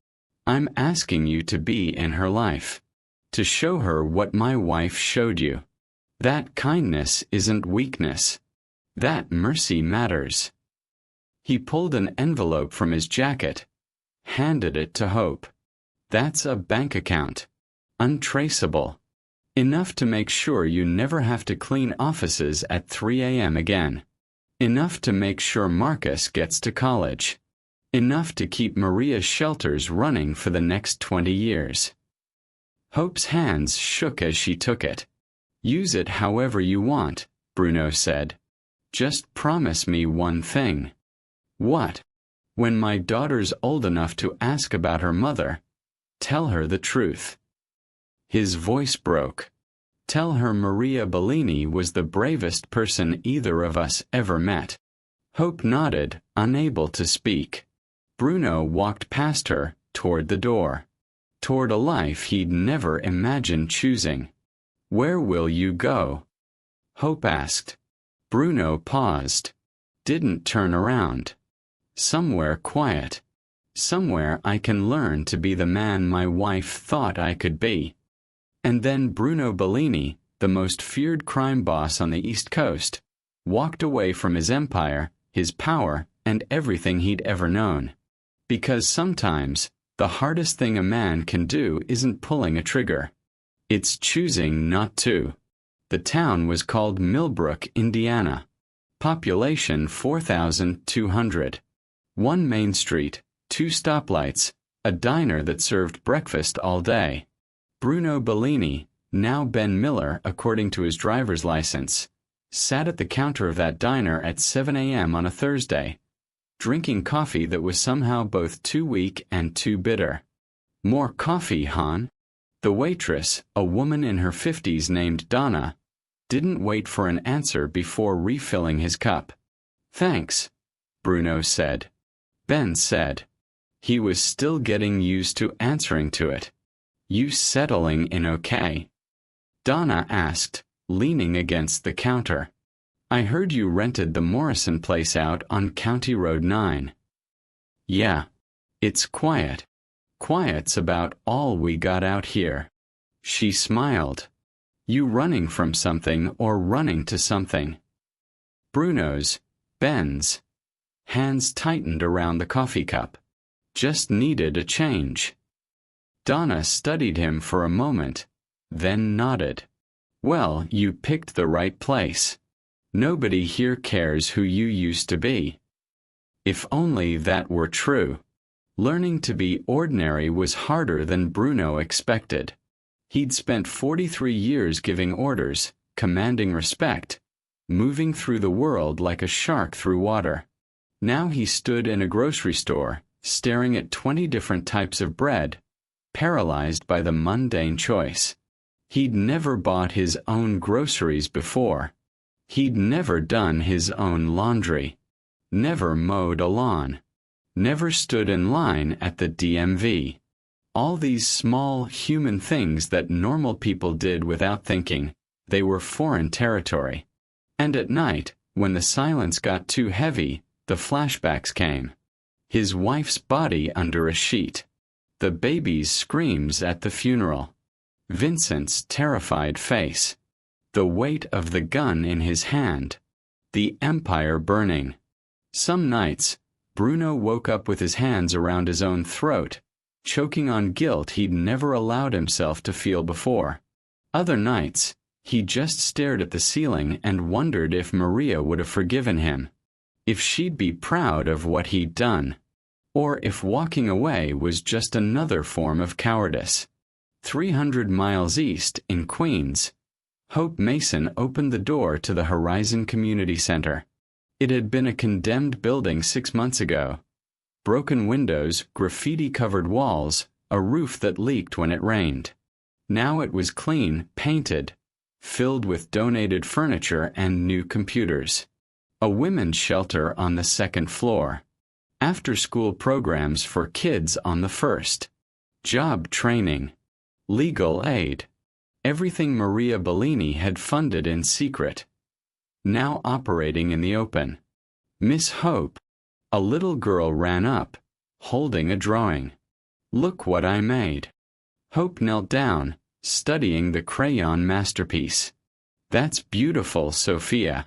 "I'm asking you to be in her life. To show her what my wife showed you. That kindness isn't weakness. That mercy matters." He pulled an envelope from his jacket, handed it to Hope. "That's a bank account. Untraceable. Enough to make sure you never have to clean offices at 3 a.m. again. Enough to make sure Marcus gets to college. Enough to keep Maria's shelters running for the next 20 years. Hope's hands shook as she took it. "Use it however you want," Bruno said. "Just promise me one thing." "What?" "When my daughter's old enough to ask about her mother, tell her the truth." His voice broke. "Tell her Maria Bellini was the bravest person either of us ever met." Hope nodded, unable to speak. Bruno walked past her, toward the door. Toward a life he'd never imagined choosing. "Where will you go?" Hope asked. Bruno paused. Didn't turn around. Somewhere quiet. Somewhere I can learn to be the man my wife thought I could be. And then Bruno Bellini, the most feared crime boss on the East Coast, walked away from his empire, his power, and everything he'd ever known. Because sometimes, the hardest thing a man can do isn't pulling a trigger. It's choosing not to. The town was called Millbrook, Indiana. Population 4,200. One main street, 2 stoplights, a diner that served breakfast all day. Bruno Bellini, now Ben Miller according to his driver's license, sat at the counter of that diner at 7 a.m. on a Thursday, drinking coffee that was somehow both too weak and too bitter. "More coffee, hon?" The waitress, a woman in her 50s named Donna, didn't wait for an answer before refilling his cup. "Thanks," Bruno said. Ben said. He was still getting used to answering to it. "You settling in okay?" Donna asked, leaning against the counter. "I heard you rented the Morrison place out on County Road 9. "Yeah. It's quiet. Quiet's about all we got out here." She smiled. "You running from something or running to something?" Bruno's, Ben's, hands tightened around the coffee cup. "Just needed a change." Donna studied him for a moment, then nodded. "Well, you picked the right place. Nobody here cares who you used to be." If only that were true. Learning to be ordinary was harder than Bruno expected. He'd spent 43 years giving orders, commanding respect, moving through the world like a shark through water. Now he stood in a grocery store, staring at 20 different types of bread, paralyzed by the mundane choice. He'd never bought his own groceries before. He'd never done his own laundry. Never mowed a lawn. Never stood in line at the DMV. All these small, human things that normal people did without thinking, they were foreign territory. And at night, when the silence got too heavy, the flashbacks came. His wife's body under a sheet. The baby's screams at the funeral. Vincent's terrified face. The weight of the gun in his hand. The empire burning. Some nights, Bruno woke up with his hands around his own throat, choking on guilt he'd never allowed himself to feel before. Other nights, he just stared at the ceiling and wondered if Maria would have forgiven him. If she'd be proud of what he'd done. Or if walking away was just another form of cowardice. 300 miles east, in Queens, Hope Mason opened the door to the Horizon Community Center. It had been a condemned building 6 months ago. Broken windows, graffiti-covered walls, a roof that leaked when it rained. Now it was clean, painted, filled with donated furniture and new computers. A women's shelter on the 2nd floor. After-school programs for kids on the 1st. Job training. Legal aid. Everything Maria Bellini had funded in secret. Now operating in the open. Miss Hope. A little girl ran up, holding a drawing. "Look what I made." Hope knelt down, studying the crayon masterpiece. "That's beautiful, Sophia.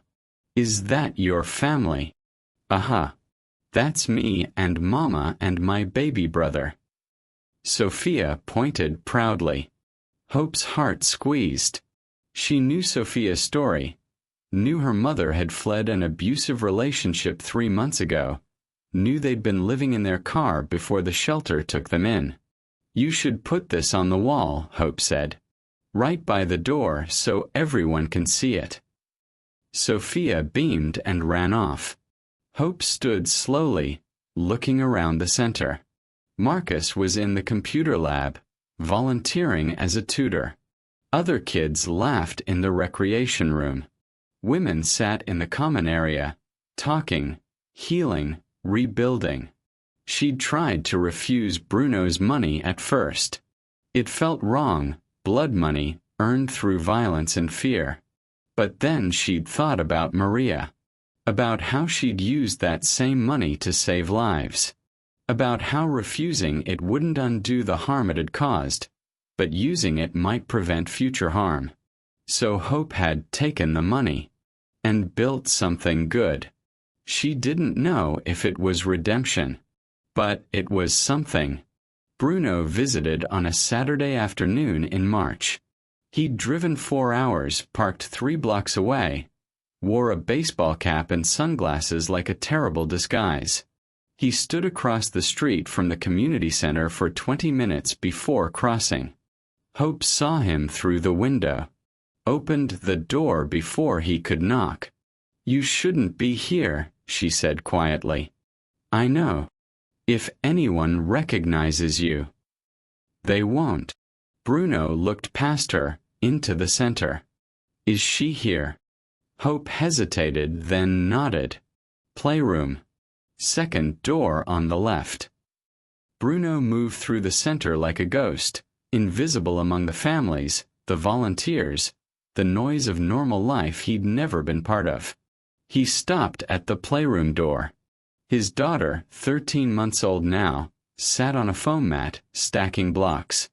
Is that your family?" "Aha. That's me and Mama and my baby brother." Sophia pointed proudly. Hope's heart squeezed. She knew Sophia's story, knew her mother had fled an abusive relationship 3 months ago, knew they'd been living in their car before the shelter took them in. "You should put this on the wall," Hope said. "Right by the door so everyone can see it." Sophia beamed and ran off. Hope stood slowly, looking around the center. Marcus was in the computer lab, volunteering as a tutor. Other kids laughed in the recreation room. Women sat in the common area, talking, healing, rebuilding. She'd tried to refuse Bruno's money at first. It felt wrong, blood money, earned through violence and fear. But then she'd thought about Maria. About how she'd used that same money to save lives. About how refusing it wouldn't undo the harm it had caused, but using it might prevent future harm. So Hope had taken the money and built something good. She didn't know if it was redemption, but it was something. Bruno visited on a Saturday afternoon in March. He'd driven 4 hours, parked 3 blocks away, wore a baseball cap and sunglasses like a terrible disguise. He stood across the street from the community center for 20 minutes before crossing. Hope saw him through the window, opened the door before he could knock. "You shouldn't be here," she said quietly. "I know. If anyone recognizes you." "They won't." Bruno looked past her, into the center. "Is she here?" Hope hesitated, then nodded. "Playroom. Second door on the left." Bruno moved through the center like a ghost, invisible among the families, the volunteers, the noise of normal life he'd never been part of. He stopped at the playroom door. His daughter, 13 months old now, sat on a foam mat, stacking blocks.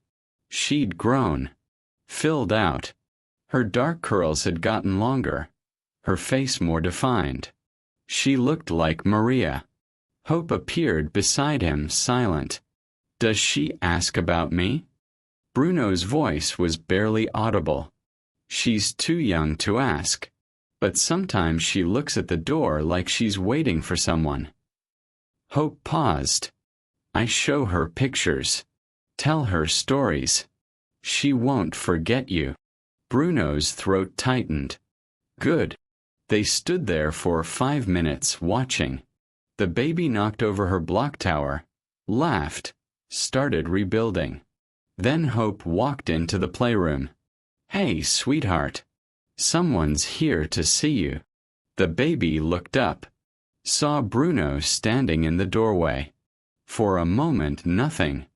She'd grown, filled out. Her dark curls had gotten longer, her face more defined. She looked like Maria. Hope appeared beside him, silent. "Does she ask about me?" Bruno's voice was barely audible. "She's too young to ask. But sometimes she looks at the door like she's waiting for someone." Hope paused. "I show her pictures. Tell her stories. She won't forget you." Bruno's throat tightened. "Good." They stood there for 5 minutes, watching. The baby knocked over her block tower, laughed, started rebuilding. Then Hope walked into the playroom. "Hey, sweetheart. Someone's here to see you." The baby looked up, saw Bruno standing in the doorway. For a moment, nothing.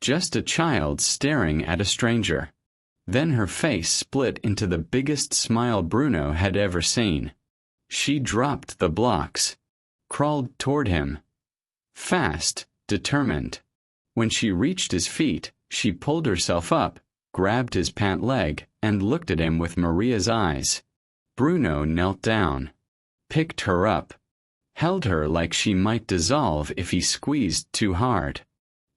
Just a child staring at a stranger. Then her face split into the biggest smile Bruno had ever seen. She dropped the blocks, crawled toward him. Fast, determined. When she reached his feet, she pulled herself up, grabbed his pant leg, and looked at him with Maria's eyes. Bruno knelt down, picked her up, held her like she might dissolve if he squeezed too hard.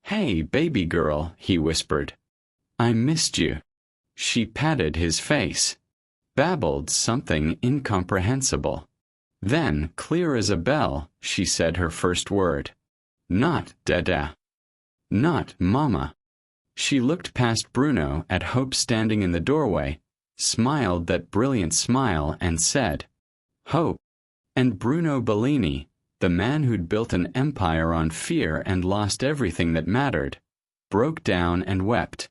"Hey, baby girl," he whispered. "I missed you." She patted his face, babbled something incomprehensible. Then, clear as a bell, she said her first word. "Not Dada. Not Mama." She looked past Bruno at Hope standing in the doorway, smiled that brilliant smile and said, "Hope." And Bruno Bellini, the man who'd built an empire on fear and lost everything that mattered, broke down and wept.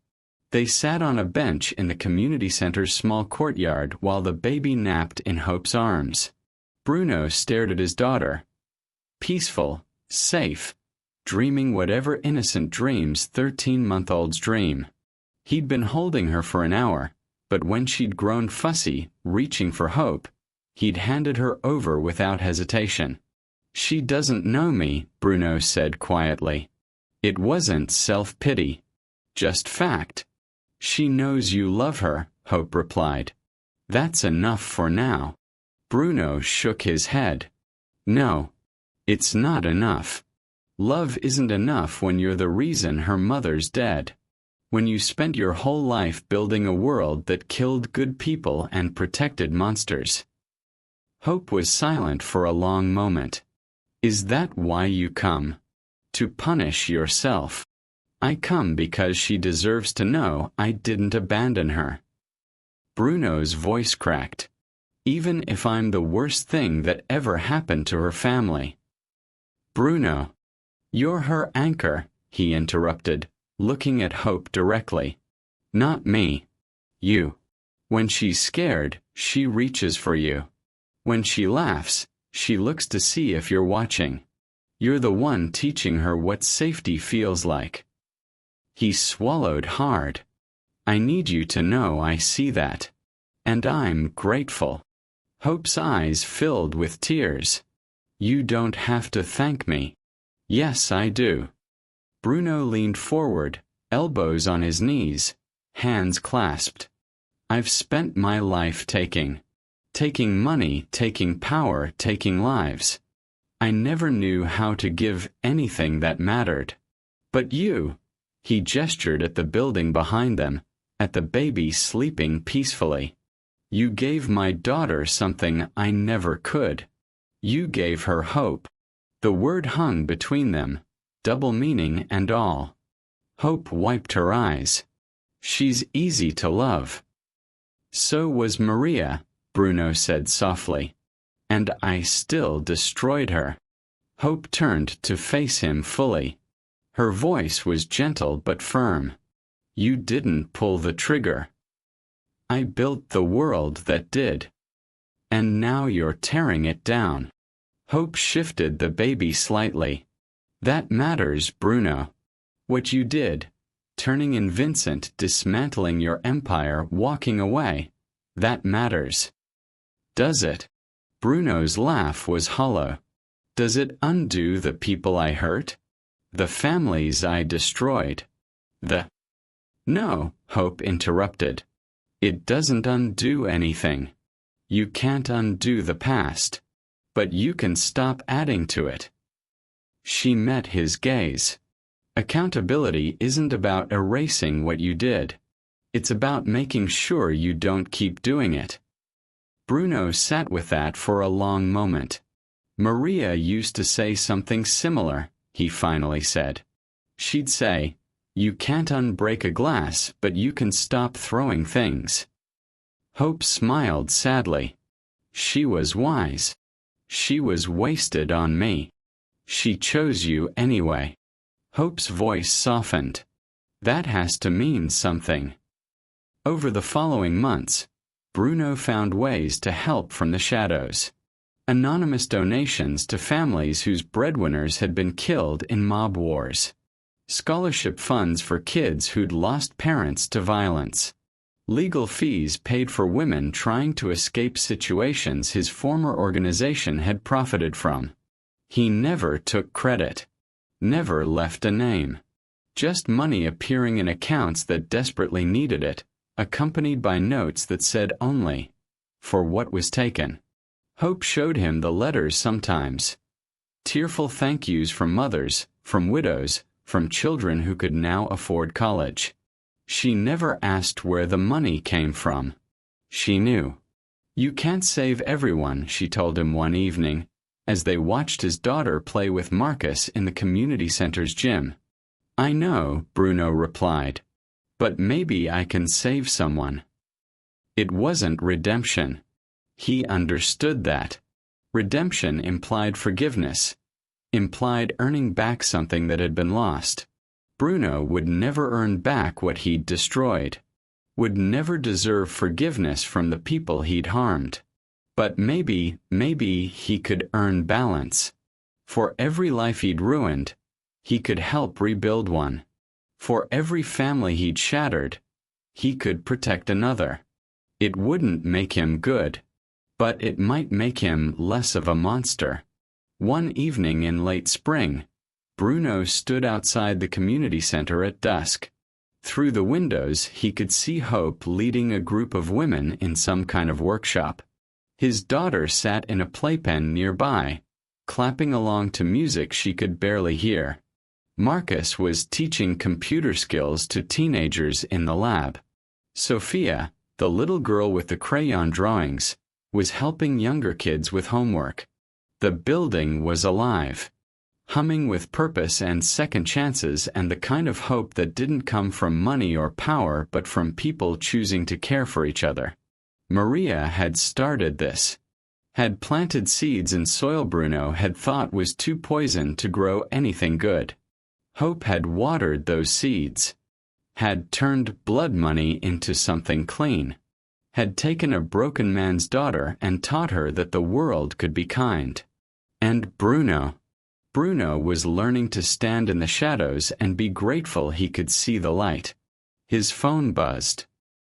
They sat on a bench in the community center's small courtyard while the baby napped in Hope's arms. Bruno stared at his daughter. Peaceful, safe, dreaming whatever innocent dreams 13-month-olds dream. He'd been holding her for an hour, but when she'd grown fussy, reaching for Hope, he'd handed her over without hesitation. "She doesn't know me," Bruno said quietly. It wasn't self-pity, just fact. "She knows you love her," Hope replied. "That's enough for now." Bruno shook his head. "No, it's not enough. Love isn't enough when you're the reason her mother's dead. When you spent your whole life building a world that killed good people and protected monsters." Hope was silent for a long moment. "Is that why you come? To punish yourself?" "I come because she deserves to know I didn't abandon her." Bruno's voice cracked. "Even if I'm the worst thing that ever happened to her family." "Bruno." "You're her anchor," he interrupted, looking at Hope directly. "Not me. You. When she's scared, she reaches for you. When she laughs, she looks to see if you're watching. You're the one teaching her what safety feels like." He swallowed hard. "I need you to know I see that. And I'm grateful." Hope's eyes filled with tears. You don't have to thank me. Yes, I do. Bruno leaned forward, elbows on his knees, hands clasped. I've spent my life taking money, taking power, taking lives. I never knew how to give anything that mattered. But you, he gestured at the building behind them, at the baby sleeping peacefully. You gave my daughter something I never could. You gave her hope. The word hung between them, double meaning and all. Hope wiped her eyes. She's easy to love. So was Maria, Bruno said softly. And I still destroyed her. Hope turned to face him fully. Her voice was gentle but firm. You didn't pull the trigger. I built the world that did. And now you're tearing it down. Hope shifted the baby slightly. That matters, Bruno. What you did, turning in Vincent, dismantling your empire, walking away, that matters. Does it? Bruno's laugh was hollow. Does it undo the people I hurt? The families I destroyed? No, Hope interrupted. It doesn't undo anything. You can't undo the past. But you can stop adding to it. She met his gaze. Accountability isn't about erasing what you did. It's about making sure you don't keep doing it. Bruno sat with that for a long moment. Maria used to say something similar, he finally said. She'd say, you can't unbreak a glass, but you can stop throwing things. Hope smiled sadly. She was wise. She was wasted on me. She chose you anyway. Hope's voice softened. That has to mean something. Over the following months, Bruno found ways to help from the shadows. Anonymous donations to families whose breadwinners had been killed in mob wars. Scholarship funds for kids who'd lost parents to violence. Legal fees paid for women trying to escape situations his former organization had profited from. He never took credit. Never left a name. Just money appearing in accounts that desperately needed it, accompanied by notes that said only, for what was taken. Hope showed him the letters sometimes. Tearful thank yous from mothers, from widows, from children who could now afford college. She never asked where the money came from. She knew. You can't save everyone, she told him one evening, as they watched his daughter play with Marcus in the community center's gym. I know, Bruno replied, but maybe I can save someone. It wasn't redemption. He understood that. Redemption implied forgiveness, implied earning back something that had been lost. Bruno would never earn back what he'd destroyed, would never deserve forgiveness from the people he'd harmed. But maybe he could earn balance. For every life he'd ruined, he could help rebuild one. For every family he'd shattered, he could protect another. It wouldn't make him good, but it might make him less of a monster. One evening in late spring, Bruno stood outside the community center at dusk. Through the windows, he could see Hope leading a group of women in some kind of workshop. His daughter sat in a playpen nearby, clapping along to music she could barely hear. Marcus was teaching computer skills to teenagers in the lab. Sophia, the little girl with the crayon drawings, was helping younger kids with homework. The building was alive, humming with purpose and second chances and the kind of hope that didn't come from money or power but from people choosing to care for each other. Maria had started this, had planted seeds in soil Bruno had thought was too poisoned to grow anything good. Hope had watered those seeds, had turned blood money into something clean, had taken a broken man's daughter and taught her that the world could be kind. And Bruno was learning to stand in the shadows and be grateful he could see the light. His phone buzzed.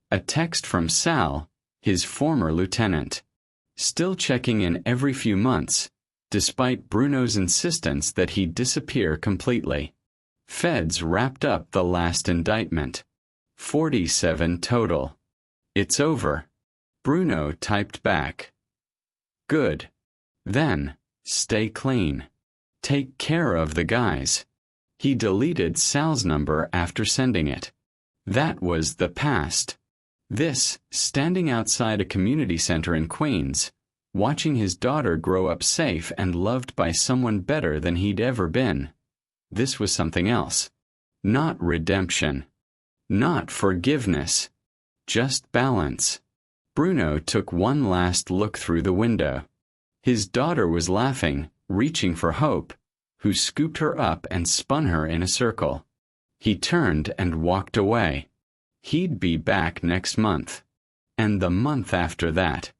A text from Sal, his former lieutenant. still checking in every few months, despite Bruno's insistence that he disappear completely. Feds wrapped up the last indictment. 47 total. It's over. Bruno typed back. Good. Then, stay clean. Take care of the guys. He deleted Sal's number after sending it. That was the past. This, standing outside a community center in Queens, watching his daughter grow up safe and loved by someone better than he'd ever been. This was something else. Not redemption. Not forgiveness. Just balance. Bruno took one last look through the window. His daughter was laughing, reaching for Hope, who scooped her up and spun her in a circle. He turned and walked away. He'd be back next month. And the month after that.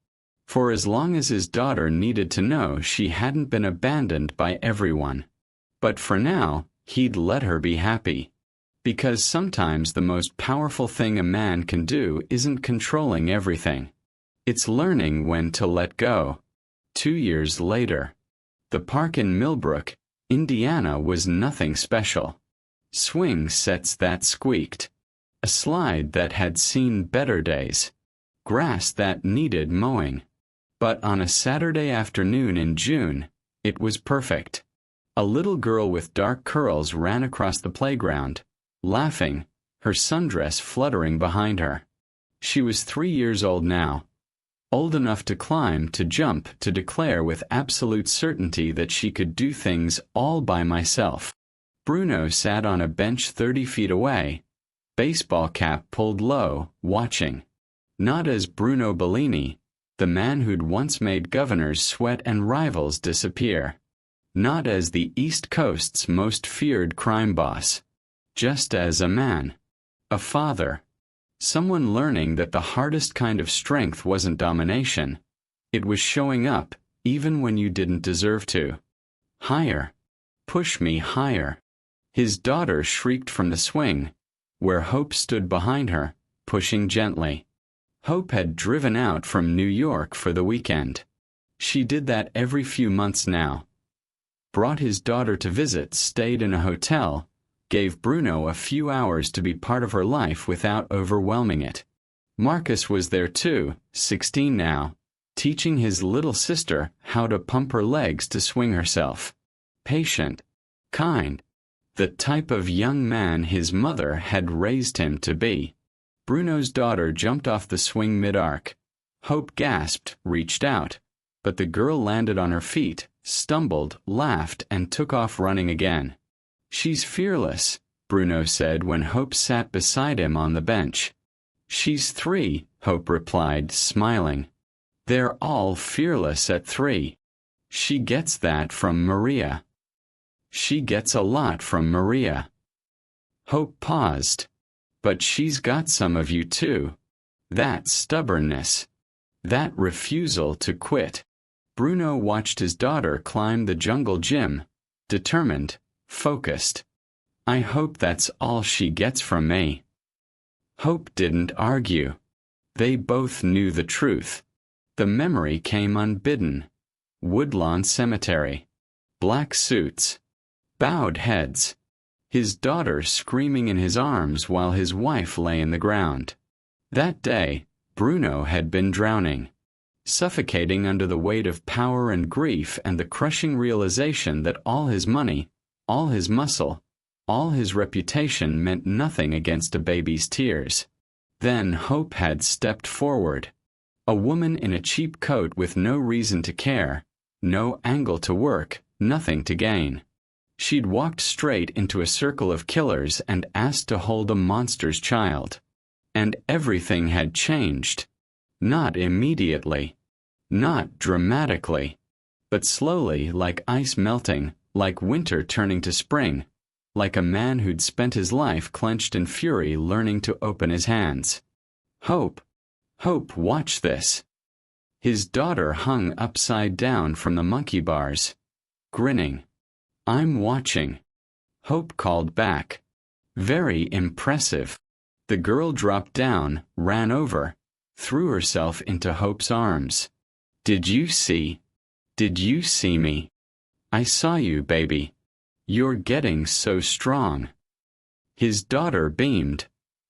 For as long as his daughter needed to know she hadn't been abandoned by everyone. But for now, he'd let her be happy. Because sometimes the most powerful thing a man can do isn't controlling everything. It's learning when to let go. 2 years later. The park in Millbrook, Indiana was nothing special. Swing sets that squeaked. A slide that had seen better days. Grass that needed mowing. But on a Saturday afternoon in June, it was perfect. A little girl with dark curls ran across the playground, laughing, her sundress fluttering behind her. She was 3 years old now. Old enough to climb, to jump, to declare with absolute certainty that she could do things all by myself. Bruno sat on a bench 30 feet away, baseball cap pulled low, watching. Not as Bruno Bellini, the man who'd once made governors sweat and rivals disappear. Not as the East Coast's most feared crime boss. Just as a man. A father. Someone learning that the hardest kind of strength wasn't domination. It was showing up, even when you didn't deserve to. Higher. Push me higher. His daughter shrieked from the swing, where Hope stood behind her, pushing gently. Hope had driven out from New York for the weekend. She did that every few months now. Brought his daughter to visit, stayed in a hotel, gave Bruno a few hours to be part of her life without overwhelming it. Marcus was there too, 16 now, teaching his little sister how to pump her legs to swing herself. Patient. Kind. The type of young man his mother had raised him to be. Bruno's daughter jumped off the swing mid-arc. Hope gasped, reached out, but the girl landed on her feet, stumbled, laughed, and took off running again. She's fearless, Bruno said when Hope sat beside him on the bench. She's 3, Hope replied, smiling. They're all fearless at 3. She gets that from Maria. She gets a lot from Maria. Hope paused. But she's got some of you too. That stubbornness. That refusal to quit. Bruno watched his daughter climb the jungle gym, determined, focused. I hope that's all she gets from me. Hope didn't argue. They both knew the truth. The memory came unbidden. Woodlawn Cemetery. Black suits. Bowed heads. His daughter screaming in his arms while his wife lay in the ground. That day, Bruno had been drowning. Suffocating under the weight of power and grief and the crushing realization that all his money, all his muscle, all his reputation meant nothing against a baby's tears. Then Hope had stepped forward. A woman in a cheap coat with no reason to care, no angle to work, nothing to gain. She'd walked straight into a circle of killers and asked to hold a monster's child. And everything had changed. Not immediately. Not dramatically. But slowly, like ice melting, like winter turning to spring, like a man who'd spent his life clenched in fury learning to open his hands. Hope. Hope, watch this. His daughter hung upside down from the monkey bars, grinning. I'm watching. Hope called back. Very impressive. The girl dropped down, ran over, threw herself into Hope's arms. Did you see? Did you see me? I saw you, baby. You're getting so strong. His daughter beamed,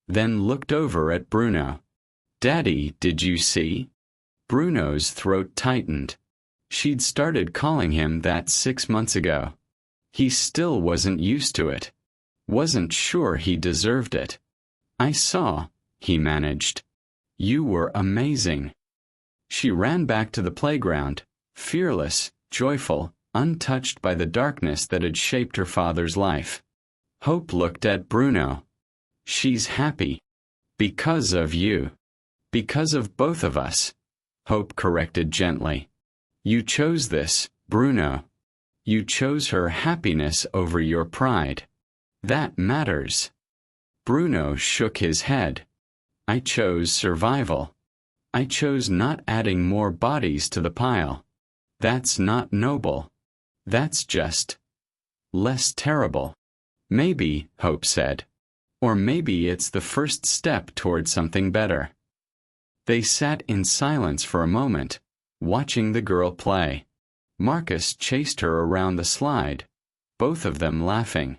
then looked over at Bruno. Daddy, did you see? Bruno's throat tightened. She'd started calling him that 6 months ago. He still wasn't used to it. Wasn't sure he deserved it. I saw, he managed. You were amazing. She ran back to the playground, fearless, joyful, untouched by the darkness that had shaped her father's life. Hope looked at Bruno. She's happy. Because of you. Because of both of us. Hope corrected gently. You chose this, Bruno. You chose her happiness over your pride. That matters. Bruno shook his head. I chose survival. I chose not adding more bodies to the pile. That's not noble. That's just less terrible. Maybe, Hope said. Or maybe it's the first step toward something better. They sat in silence for a moment, watching the girl play. Marcus chased her around the slide, both of them laughing.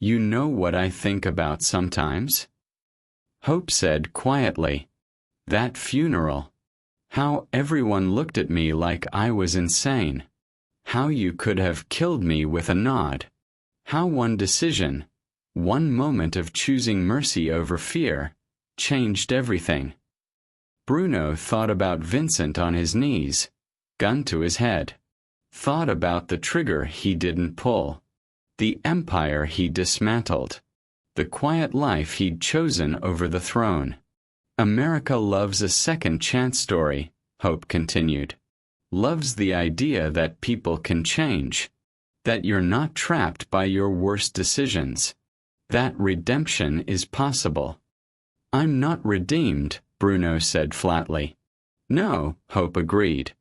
You know what I think about sometimes? Hope said quietly. That funeral. How everyone looked at me like I was insane. How you could have killed me with a nod. How one decision, one moment of choosing mercy over fear, changed everything. Bruno thought about Vincent on his knees, gun to his head. Thought about the trigger he didn't pull. The empire he dismantled. The quiet life he'd chosen over the throne. America loves a second chance story, Hope continued. Loves the idea that people can change. That you're not trapped by your worst decisions. That redemption is possible. I'm not redeemed, Bruno said flatly. No, Hope agreed.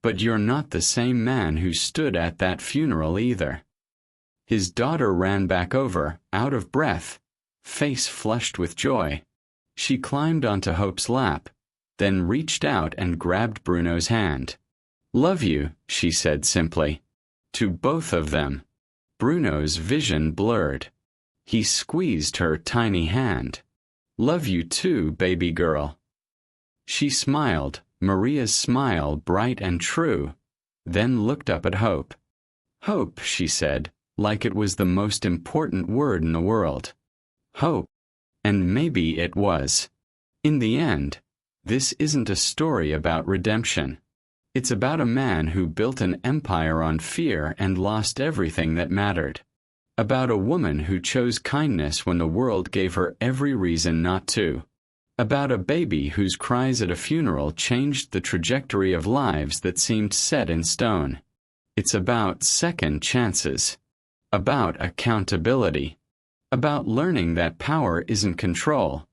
But you're not the same man who stood at that funeral either. His daughter ran back over, out of breath, face flushed with joy. She climbed onto Hope's lap, then reached out and grabbed Bruno's hand. Love you, she said simply. To both of them. Bruno's vision blurred. He squeezed her tiny hand. Love you too, baby girl. She smiled, Maria's smile bright and true, then looked up at Hope. Hope, she said, like it was the most important word in the world. Hope. And maybe it was. In the end, this isn't a story about redemption. It's about a man who built an empire on fear and lost everything that mattered. About a woman who chose kindness when the world gave her every reason not to. About a baby whose cries at a funeral changed the trajectory of lives that seemed set in stone. It's about second chances. About accountability. About learning that power isn't control.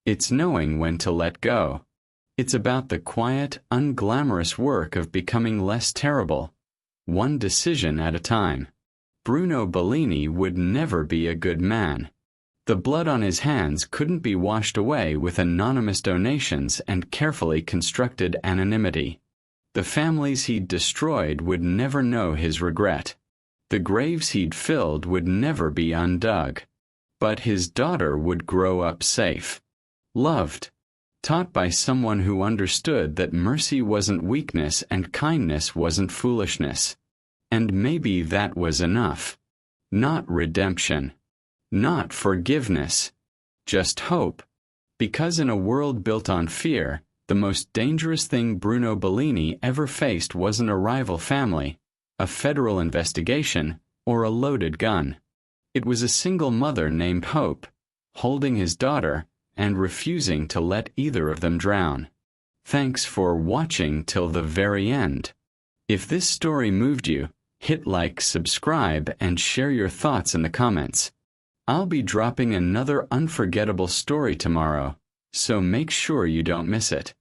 It's knowing when to let go. It's about the quiet, unglamorous work of becoming less terrible, one decision at a time. Bruno Bellini would never be a good man. The blood on his hands couldn't be washed away with anonymous donations and carefully constructed anonymity. The families he'd destroyed would never know his regret. The graves he'd filled would never be undug. But his daughter would grow up safe. Loved. Taught by someone who understood that mercy wasn't weakness and kindness wasn't foolishness. And maybe that was enough. Not redemption. Not forgiveness. Just hope. Because in a world built on fear, the most dangerous thing Bruno Bellini ever faced wasn't a rival family, a federal investigation, or a loaded gun. It was a single mother named Hope, holding his daughter, and refusing to let either of them drown. Thanks for watching till the very end. If this story moved you, hit like, subscribe, and share your thoughts in the comments. I'll be dropping another unforgettable story tomorrow, so make sure you don't miss it.